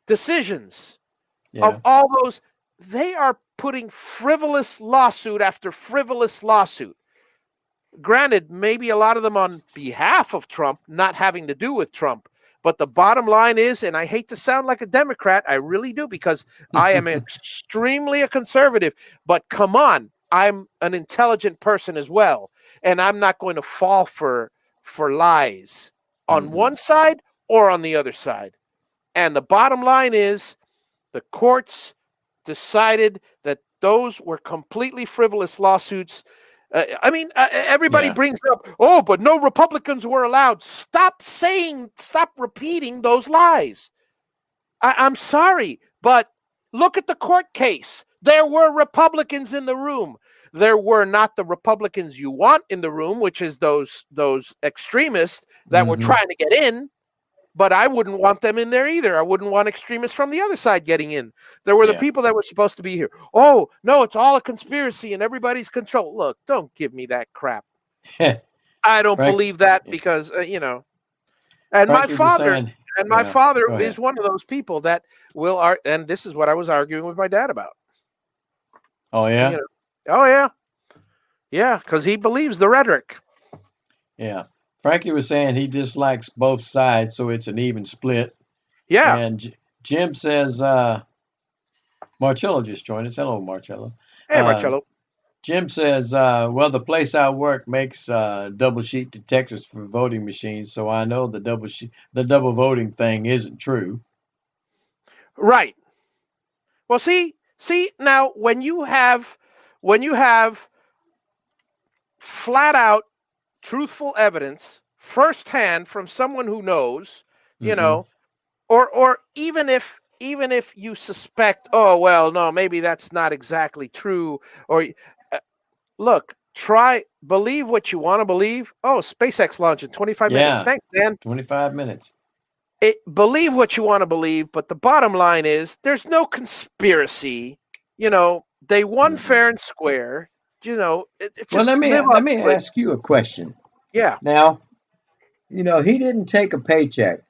decisions of Yeah. all those, they are putting frivolous lawsuit after frivolous lawsuit. Granted, maybe a lot of them on behalf of Trump, not having to do with Trump. But the bottom line is, and I hate to sound like a Democrat, I really do, because I am extremely a conservative. But come on, I'm an intelligent person as well, and I'm not going to fall for lies on one side or on the other side. And the bottom line is, the courts decided that those were completely frivolous lawsuits. Everybody Yeah. brings up, oh, but no Republicans were allowed. Stop repeating those lies. I'm sorry, but look at the court case. There were Republicans in the room. There were not the Republicans you want in the room, which is those extremists that were trying to get in. But I wouldn't want them in there either. I wouldn't want extremists from the other side getting in. There were the Yeah. people that were supposed to be here. Oh, no, it's all a conspiracy and everybody's control. Look, don't give me that crap. I don't Frank, believe that because, and my Frankie was father, saying, yeah, go ahead. is one of those people that will and this is what I was arguing with my dad about. Oh, yeah? You know, oh, yeah. Yeah, because he believes the rhetoric. Yeah. Frankie was saying he dislikes both sides, so it's an even split. Yeah. And Jim says, Marcello just joined us. Hello, Marcello. Hey, Marcello. Jim says, well, the place I work makes double sheet detectors for voting machines, so I know the double voting thing isn't true. Right. Well, see now when you have flat out truthful evidence firsthand from someone who knows, or even if you suspect, oh well, no, maybe that's not exactly true, or look, believe what you want to believe. Oh, SpaceX launch in 25 minutes. Thanks, man. 25 minutes. Believe what you want to believe, but the bottom line is there's no conspiracy. They won fair and square. Well, let me ask you a question. Yeah. Now, he didn't take a paycheck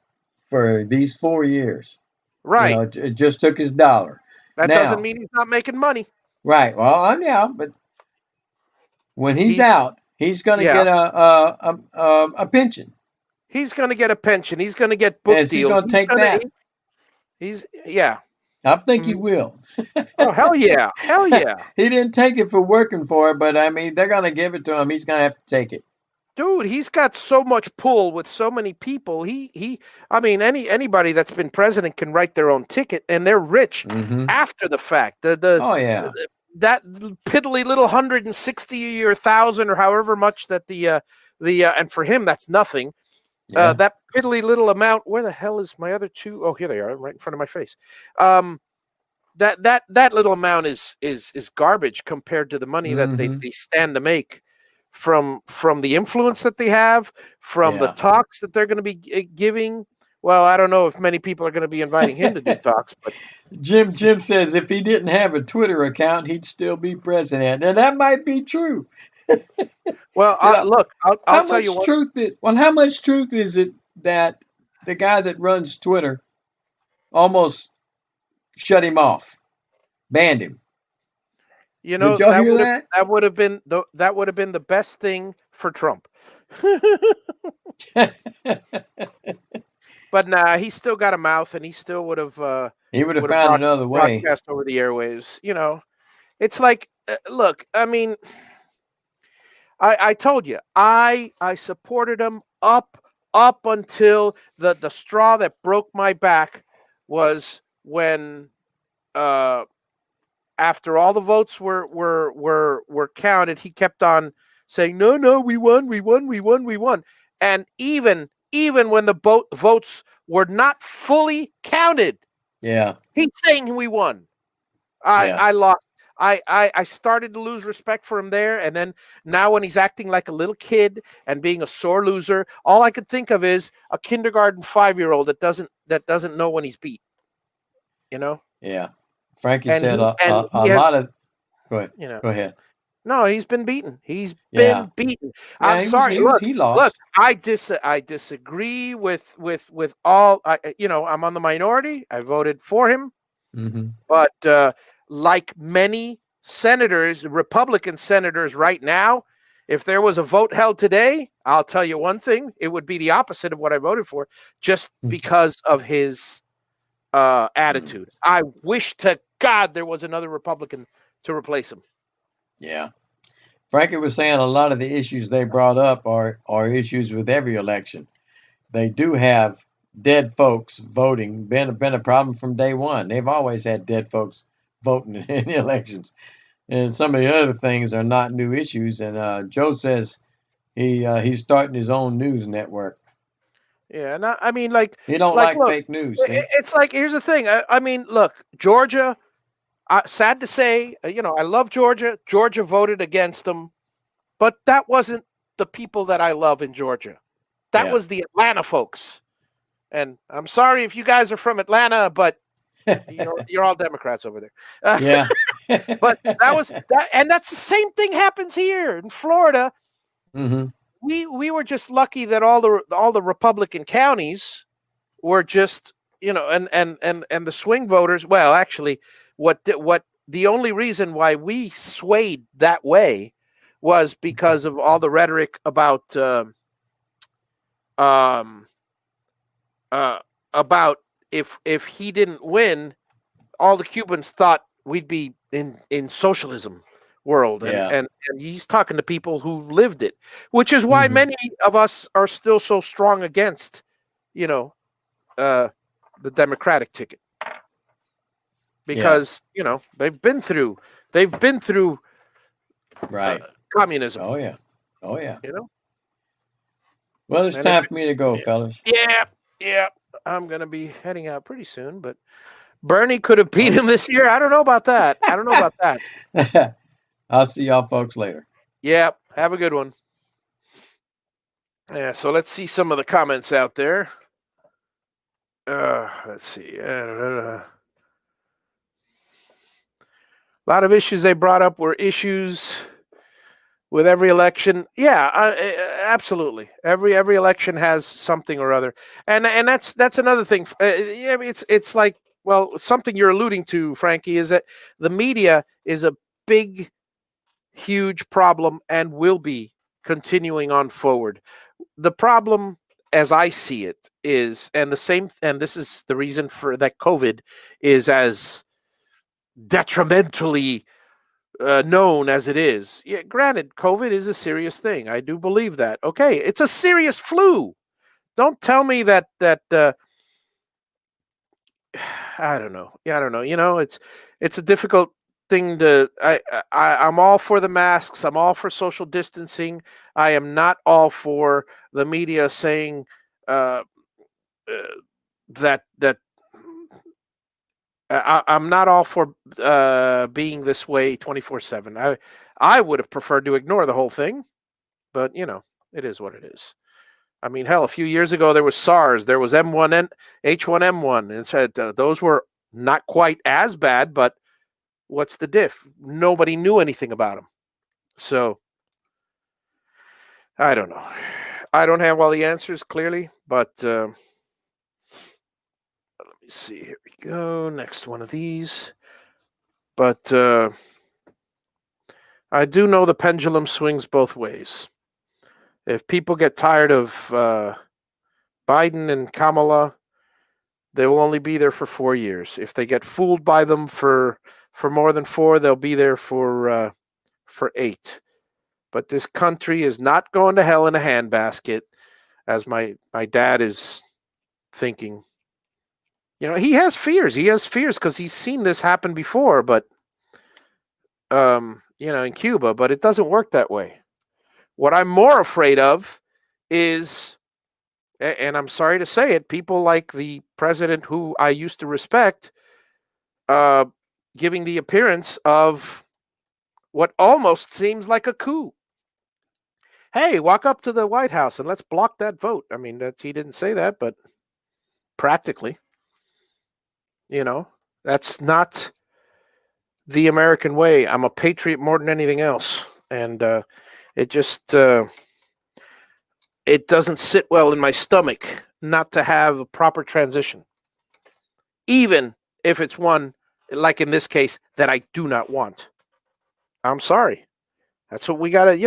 for these 4 years. Right. It just took his dollar. That doesn't mean he's not making money. Right. Well, yeah, but when he's out, he's going to get a pension. He's going to get a pension. He's going to get book deals. He's going to take that. I think he will. Oh, hell yeah. Hell yeah. He didn't take it for working for it, but I mean, they're going to give it to him. He's going to have to take it. Dude, he's got so much pull with so many people. Anybody that's been president can write their own ticket, and they're rich after the fact. That piddly little 160 or 1,000 or however much that and for him that's nothing. Yeah. That piddly little amount. Where the hell is my other two? Oh, here they are, right in front of my face. That little amount is garbage compared to the money that they stand to make from the influence that they have, from the talks that they're going to be giving. Well, I don't know if many people are going to be inviting him to do talks, but Jim says if he didn't have a Twitter account, he'd still be president, and that might be true. Well, look, I'll tell you what. How much truth is it that the guy that runs Twitter almost shut him off, banned him? Did y'all hear that? That would have been the best thing for Trump. But nah, he still got a mouth, and he still would have. He would have found another way. Broadcast over the airwaves. It's like, look. I mean, I told you, I supported him up until the straw that broke my back was when. After all the votes were counted, he kept on saying, "No, we won." And even when the votes were not fully counted, he's saying we won. I lost. I started to lose respect for him there, and then now when he's acting like a little kid and being a sore loser, all I could think of is a kindergarten 5-year-old that doesn't know when he's beat. Yeah. Frankie said a lot of. Go ahead. Go ahead. No, he's been beaten. He's Yeah. been beaten. Yeah, I'm sorry. Look, he look. lost. I disagree with all. I'm on the minority. I voted for him, Hmm. but like many senators, Republican senators, right now, if there was a vote held today, I'll tell you one thing: it would be the opposite of what I voted for, just because of his attitude. I wish to God there was another Republican to replace him. Yeah. Frankie was saying a lot of the issues they brought up are issues with every election. They do have dead folks voting. Been a problem from day one. They've always had dead folks voting in the elections. And some of the other things are not new issues. And Joe says he's starting his own news network. Yeah, and I mean, like, He don't like, like look, fake news. See? it's like here's the thing. I mean, look, Georgia. Sad to say, I love Georgia. Georgia voted against them, but that wasn't the people that I love in Georgia. That Yeah. was the Atlanta folks. And I'm sorry if you guys are from Atlanta, but you're all Democrats over there. Yeah. But that was that, and that's the same thing happens here in Florida. Hmm. We were just lucky that all the Republican counties were just and the swing voters. Well, actually, what the only reason why we swayed that way was because of all the rhetoric about um about if he didn't win, all the Cubans thought we'd be in socialism world, and Yeah. and and he's talking to people who lived it, which is why Hmm. many of us are still so strong against you know uh the Democratic ticket, Yeah. because they've been through uh, Right. communism, Oh yeah. Oh yeah. you know Well, it's and if time for me to go, fellas. yeah, yeah, I'm gonna be heading out pretty soon, but Bernie could have beat him this year. I don't know about that. I don't know about that. I'll see y'all folks later. Yeah, have a good one. Yeah, so let's see some of the comments out there. Let's see. A lot of issues they brought up were issues with every election. Yeah, absolutely. Every election has something or other, and that's another thing. Yeah, I mean, it's like, well, something you're alluding to, Frankie, is that the media is a big, huge problem and will be continuing on forward. The problem, as I see it, is, and this is the reason for that COVID is as detrimentally known as it is. Yeah, granted, COVID is a serious thing. I do believe that. Okay, it's a serious flu. Don't tell me that. I don't know. Yeah, I don't know. It's a difficult thing to. I'm all for the masks. I'm all for social distancing. I am not all for the media saying uh, that I'm not all for being this way 24/7. I would have preferred to ignore the whole thing, but it is what it is. I mean, hell, a few years ago there was SARS, there was M1 H1N1, and said those were not quite as bad, but what's the diff? Nobody knew anything about them, so I don't know. I don't have all the answers clearly, but let me see. Here we go. Next one of these. But I do know the pendulum swings both ways. If people get tired of Biden and Kamala, they will only be there for 4 years. If they get fooled by them for more than four, they'll be there for 8. But this country is not going to hell in a handbasket, as my dad is thinking. He has fears. He has fears because he's seen this happen before, but in Cuba, but it doesn't work that way. What I'm more afraid of is, and I'm sorry to say it, people like the president who I used to respect, uh, giving the appearance of what almost seems like a coup. Hey, walk up to the White House and let's block that vote. I mean, he didn't say that, but practically, that's not the American way. I'm a patriot more than anything else. and it just it doesn't sit well in my stomach not to have a proper transition, even if it's one, like in this case, that I do not want. I'm sorry. That's what we gotta,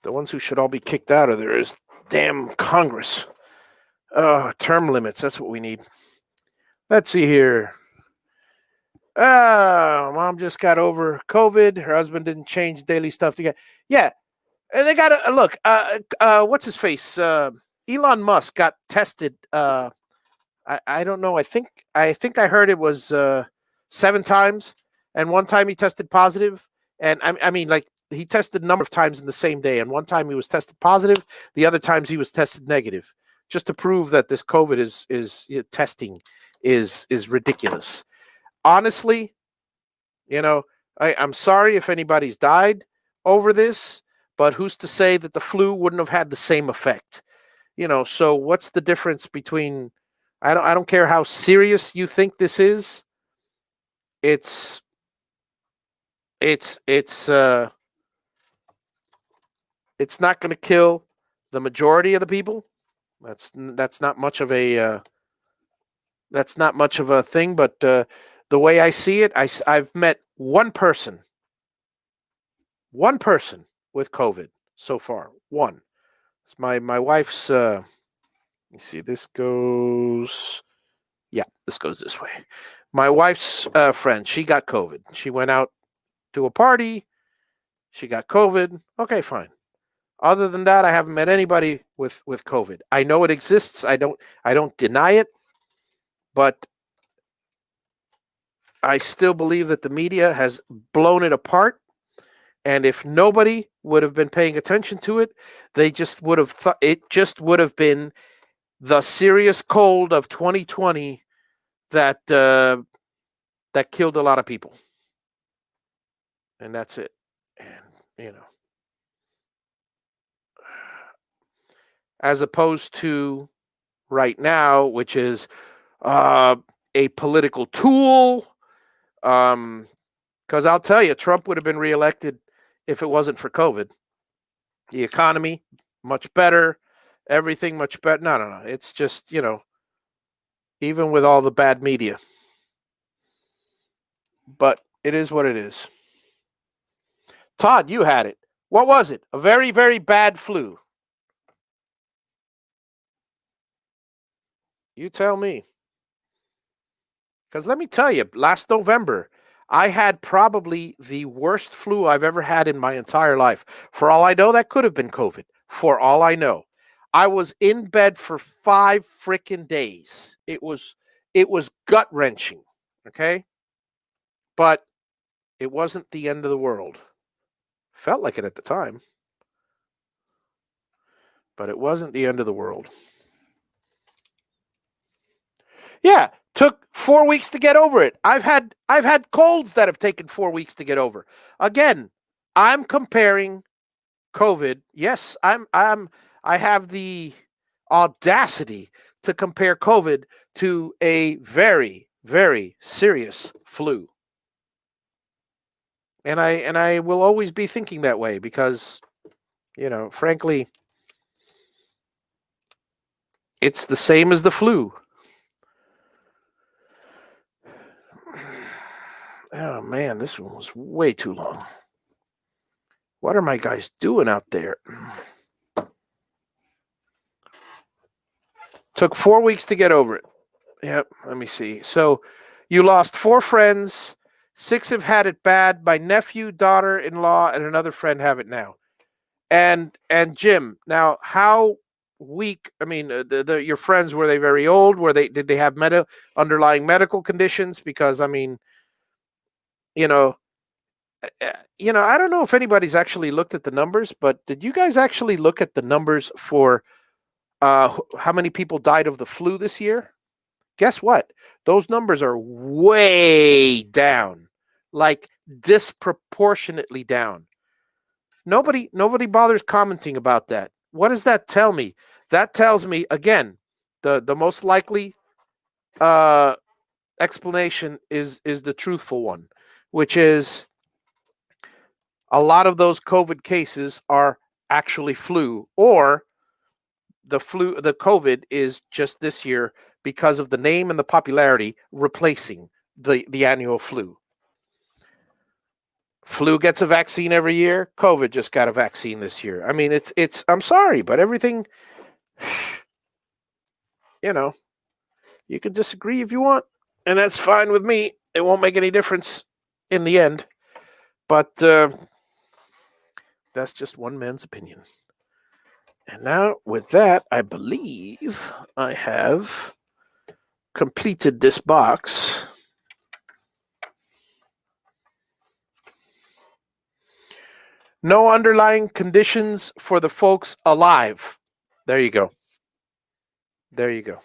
the ones who should all be kicked out of there is damn Congress. Term limits. That's what we need. Let's see here. Mom just got over COVID. Her husband didn't change daily stuff to get. Yeah, and they got to look. What's his face? Elon Musk got tested. I don't know. I think I heard it was 7 times, and one time he tested positive. And I mean, like he tested a number of times in the same day, and one time he was tested positive. The other times he was tested negative, just to prove that this COVID testing is ridiculous. Honestly, I'm sorry if anybody's died over this, but who's to say that the flu wouldn't have had the same effect? So what's the difference between I don't care how serious you think this is. It's it's it's uh it's not going to kill the majority of the people. That's not much of a thing, but the way I see it, I've met one person with COVID so far. One. It's my wife's. Let me see. This goes. Yeah, this goes this way. My wife's friend. She got COVID. She went out to a party. She got COVID. Okay, fine. Other than that, I haven't met anybody with COVID. I know it exists. I don't deny it, but I still believe that the media has blown it apart. And if nobody would have been paying attention to it, they just would have thought it just would have been the serious cold of 2020 that that killed a lot of people. And that's it. And as opposed to right now, which is a political tool. Because I'll tell you, Trump would have been reelected if it wasn't for COVID. The economy, much better. Everything much better. No. It's just, even with all the bad media. But it is what it is. Todd, you had it. What was it? A very, very bad flu. You tell me. Because let me tell you, last November, I had probably the worst flu I've ever had in my entire life. For all I know, that could have been COVID. For all I know. I was in bed for 5 freaking days. It was gut-wrenching, okay? But it wasn't the end of the world. Felt like it at the time. But it wasn't the end of the world. Yeah, took 4 weeks to get over it. I've had colds that have taken 4 weeks to get over. Again, I'm comparing COVID. Yes, I have the audacity to compare COVID to a very, very serious flu. And I will always be thinking that way because, frankly, it's the same as the flu. Oh, man, this one was way too long. What are my guys doing out there? Took 4 weeks to get over it. Yep, let me see. So you lost 4 friends. 6 have had it bad. My nephew, daughter-in-law, and another friend have it now. And Jim, now how weak? I mean, your friends, were they very old? Did they have underlying medical conditions? Because I mean, I don't know if anybody's actually looked at the numbers, but did you guys actually look at the numbers for how many people died of the flu this year? Guess what? Those numbers are way down, like disproportionately down. Nobody bothers commenting about that. What does that tell me? That tells me, again, the most likely explanation is the truthful one, which is a lot of those COVID cases are actually flu, or the COVID is just this year because of the name and the popularity replacing the annual flu. Flu gets a vaccine every year. COVID just got a vaccine this year. I mean, it's I'm sorry, but everything, you know, you can disagree if you want, and that's fine with me. It won't make any difference in the end. But that's just one man's opinion. And now, with that, I believe I have completed this box. No underlying conditions for the folks alive. There you go. There you go.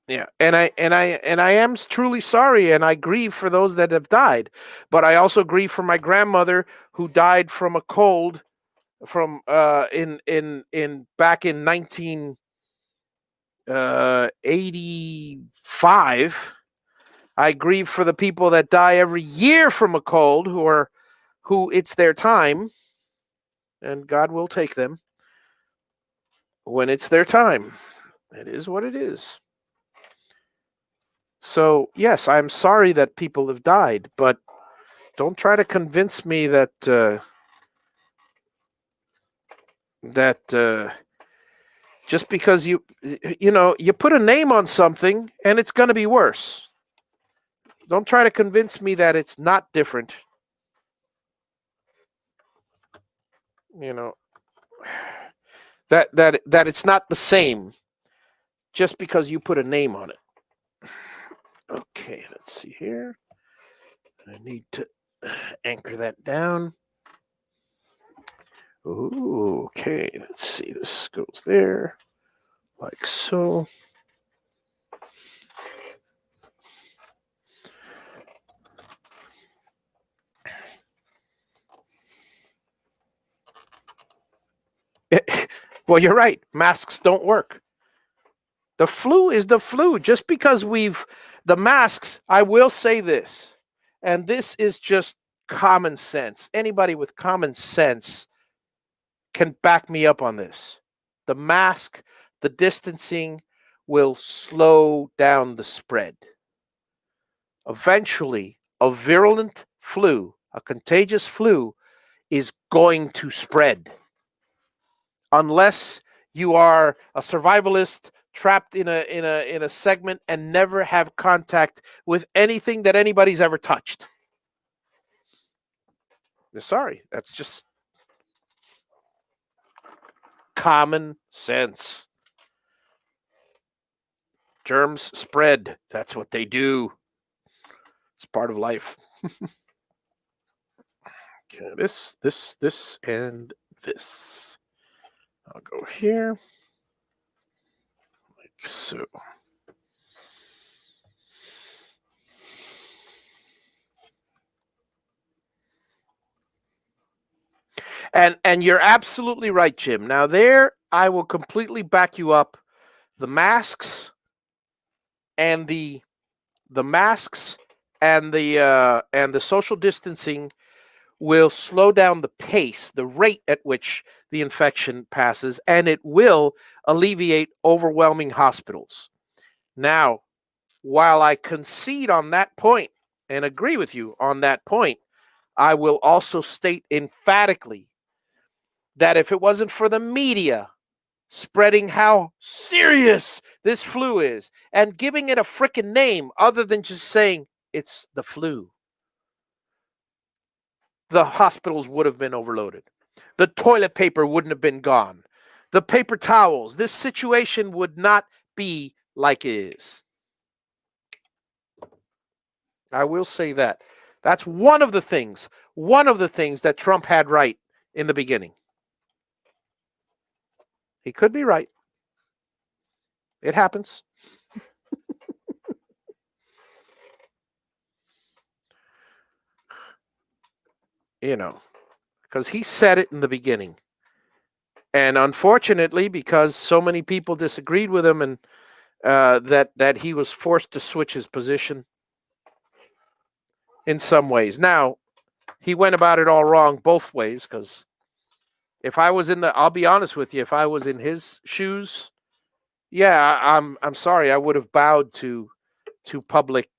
Yeah, and I am truly sorry, and I grieve for those that have died, but I also grieve for my grandmother who died from a cold from in back in 1985. I grieve for the people that die every year from a cold who it's their time, and God will take them when it's their time. It is what it is. So, yes, I'm sorry that people have died, but don't try to convince me that just because you put a name on something and it's going to be worse. Don't try to convince me that it's not different. That it's not the same just because you put a name on it. Okay, let's see here. I need to anchor that down. Ooh, okay, let's see. This goes there, like so. Well, you're right. Masks don't work. The flu is the flu. Just because the masks, I will say this, and this is just common sense. Anybody with common sense can back me up on this. The mask, the distancing will slow down the spread. Eventually, a virulent flu, a contagious flu, is going to spread. Unless you are a survivalist trapped in a segment and never have contact with anything that anybody's ever touched. Sorry, that's just common sense. Germs spread. That's what they do. It's part of life. Okay, this, and this. I'll go here. Like so. And you're absolutely right, Jim. Now there, I will completely back you up. The masks and the social distancing will slow down the pace, the rate at which the infection passes, and it will alleviate overwhelming hospitals. Now, while I concede on that point and agree with you on that point, I will also state emphatically that if it wasn't for the media spreading how serious this flu is and giving it a freaking name other than just saying it's the flu, the hospitals would have been overloaded. The toilet paper wouldn't have been gone. The paper towels. This situation would not be like it is. I will say that. That's one of the things that Trump had right in the beginning. He could be right. It happens. Because he said it in the beginning. And unfortunately, because so many people disagreed with him and that he was forced to switch his position. in some ways. Now, he went about it all wrong both ways, because if I was I'll be honest with you, if I was in his shoes, yeah, I'm sorry, I would have bowed to public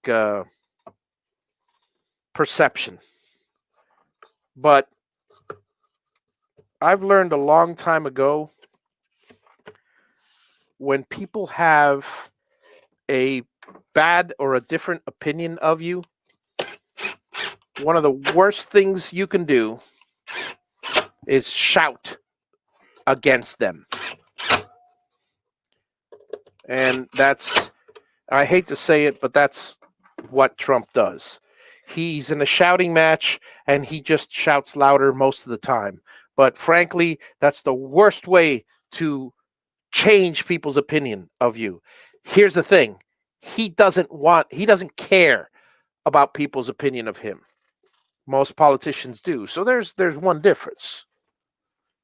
perception. But I've learned a long time ago, when people have a bad or a different opinion of you, one of the worst things you can do is shout against them. And I hate to say it, but that's what Trump does. He's in a shouting match, and he just shouts louder most of the time. But frankly, that's the worst way to change people's opinion of you. Here's the thing. He doesn't care about people's opinion of him. Most politicians do. So there's one difference.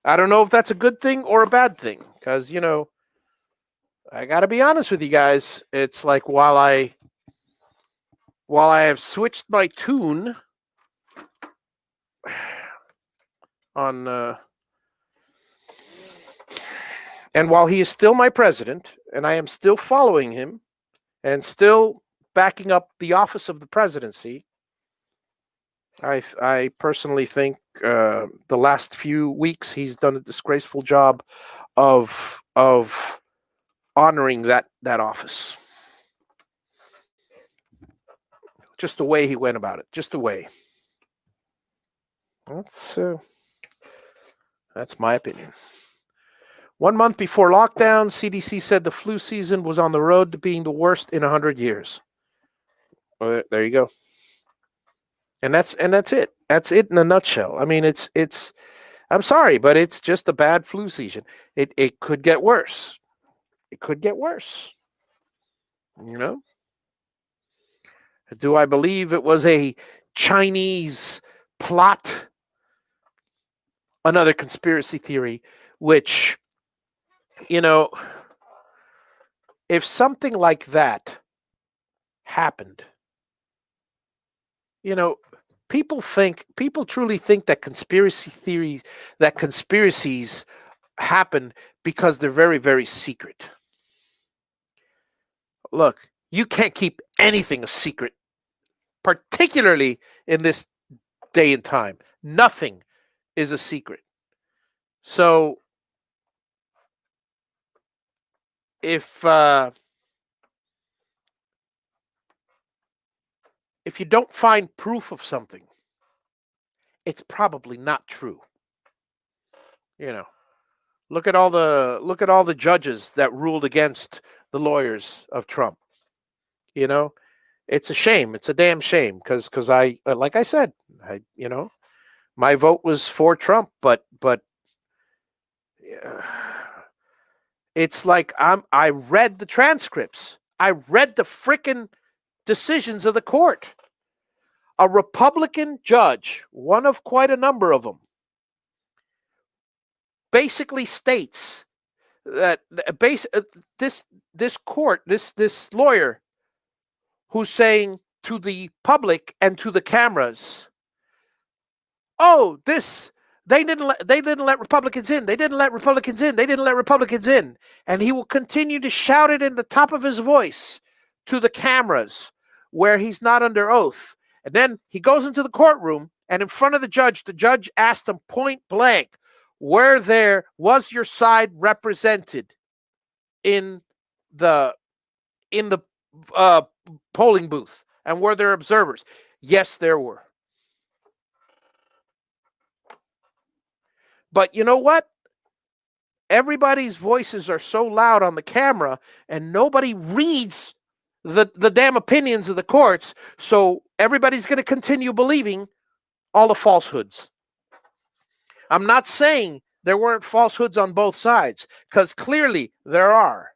I don't know if that's a good thing or a bad thing, because, I got to be honest with you guys. It's like, while I have switched my tune on and while he is still my president, and I am still following him and still backing up the office of the presidency, I personally think the last few weeks he's done a disgraceful job of honoring that office. Just the way he went about it. Just the way. That's my opinion. 1 month before lockdown, CDC said the flu season was on the road to being the worst in 100 years. Well, there you go. And that's it. That's it in a nutshell. I mean, it's. I'm sorry, but it's just a bad flu season. It could get worse. It could get worse. Do I believe it was a Chinese plot? Another conspiracy theory, which, if something like that happened, people truly think that conspiracies happen because they're very, very secret. Look, you can't keep anything a secret, particularly in this day and time. Nothing is a secret. So if you don't find proof of something, it's probably not true. Look at all the judges that ruled against the lawyers of Trump. It's a shame. It's a damn shame, because I, like I said, my vote was for Trump, but it's like I read the transcripts. I read the frickin' decisions of the court. A Republican judge, one of quite a number of them, basically states that this court, this lawyer, who's saying to the public and to the cameras, "Oh, they didn't let Republicans in. They didn't let Republicans in. They didn't let Republicans in." And he will continue to shout it in the top of his voice to the cameras where he's not under oath. And then he goes into the courtroom, and in front of the judge asked him point blank, was your side represented in the polling booth, and were there observers? Yes, there were. But you know what? Everybody's voices are so loud on the camera, and nobody reads the damn opinions of the courts, so everybody's going to continue believing all the falsehoods. I'm not saying there weren't falsehoods on both sides, because clearly there are.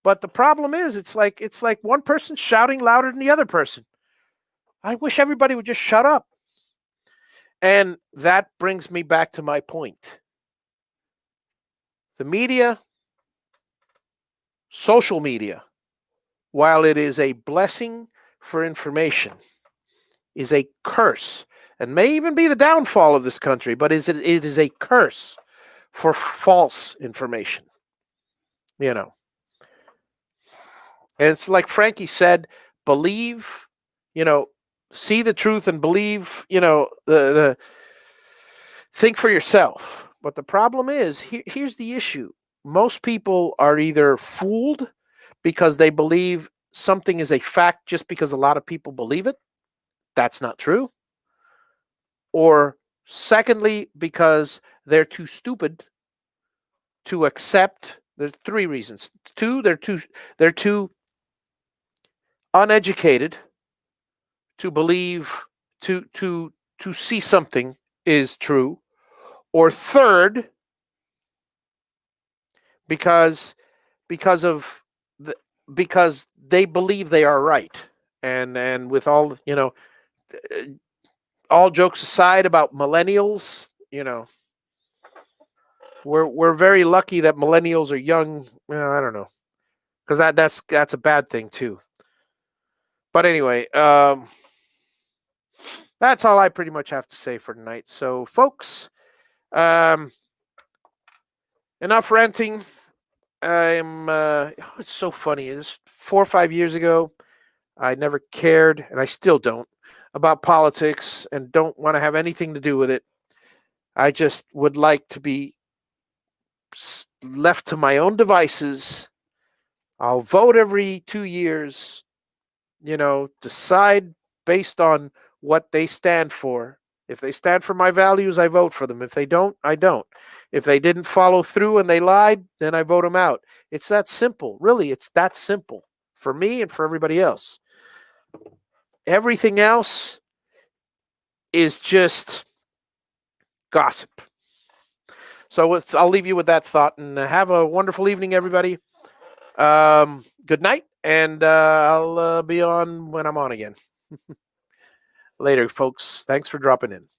But the problem is, it's like one person shouting louder than the other person. I wish everybody would just shut up. And that brings me back to my point. The media, social media, while it is a blessing for information, is a curse and may even be the downfall of this country, but it is a curse for false information. You know, and it's like Frankie said, believe, see the truth and believe, the think for yourself. But the problem is, here's the issue. Most people are either fooled because they believe something is a fact just because a lot of people believe it. That's not true. Or secondly, because they're too stupid to accept. There's three reasons. Two, they're too uneducated to believe to see something is true. Or third, because of the because they believe they are right. And with all jokes aside about millennials, we're very lucky that millennials are young. I don't know, because that's a bad thing too. But anyway, that's all I pretty much have to say for tonight. So, folks, enough ranting. It's so funny. It's 4 or 5 years ago. I never cared, and I still don't, about politics and don't want to have anything to do with it. I just would like to be left to my own devices. I'll vote every 2 years, decide based on what they stand for. If they stand for my values, I vote for them. If they don't, I don't. If they didn't follow through and they lied, then I vote them out. It's that simple. Really, it's that simple for me and for everybody else. Everything else is just gossip. So I'll leave you with that thought, and have a wonderful evening, everybody. Good night, and I'll be on when I'm on again. Later, folks. Thanks for dropping in.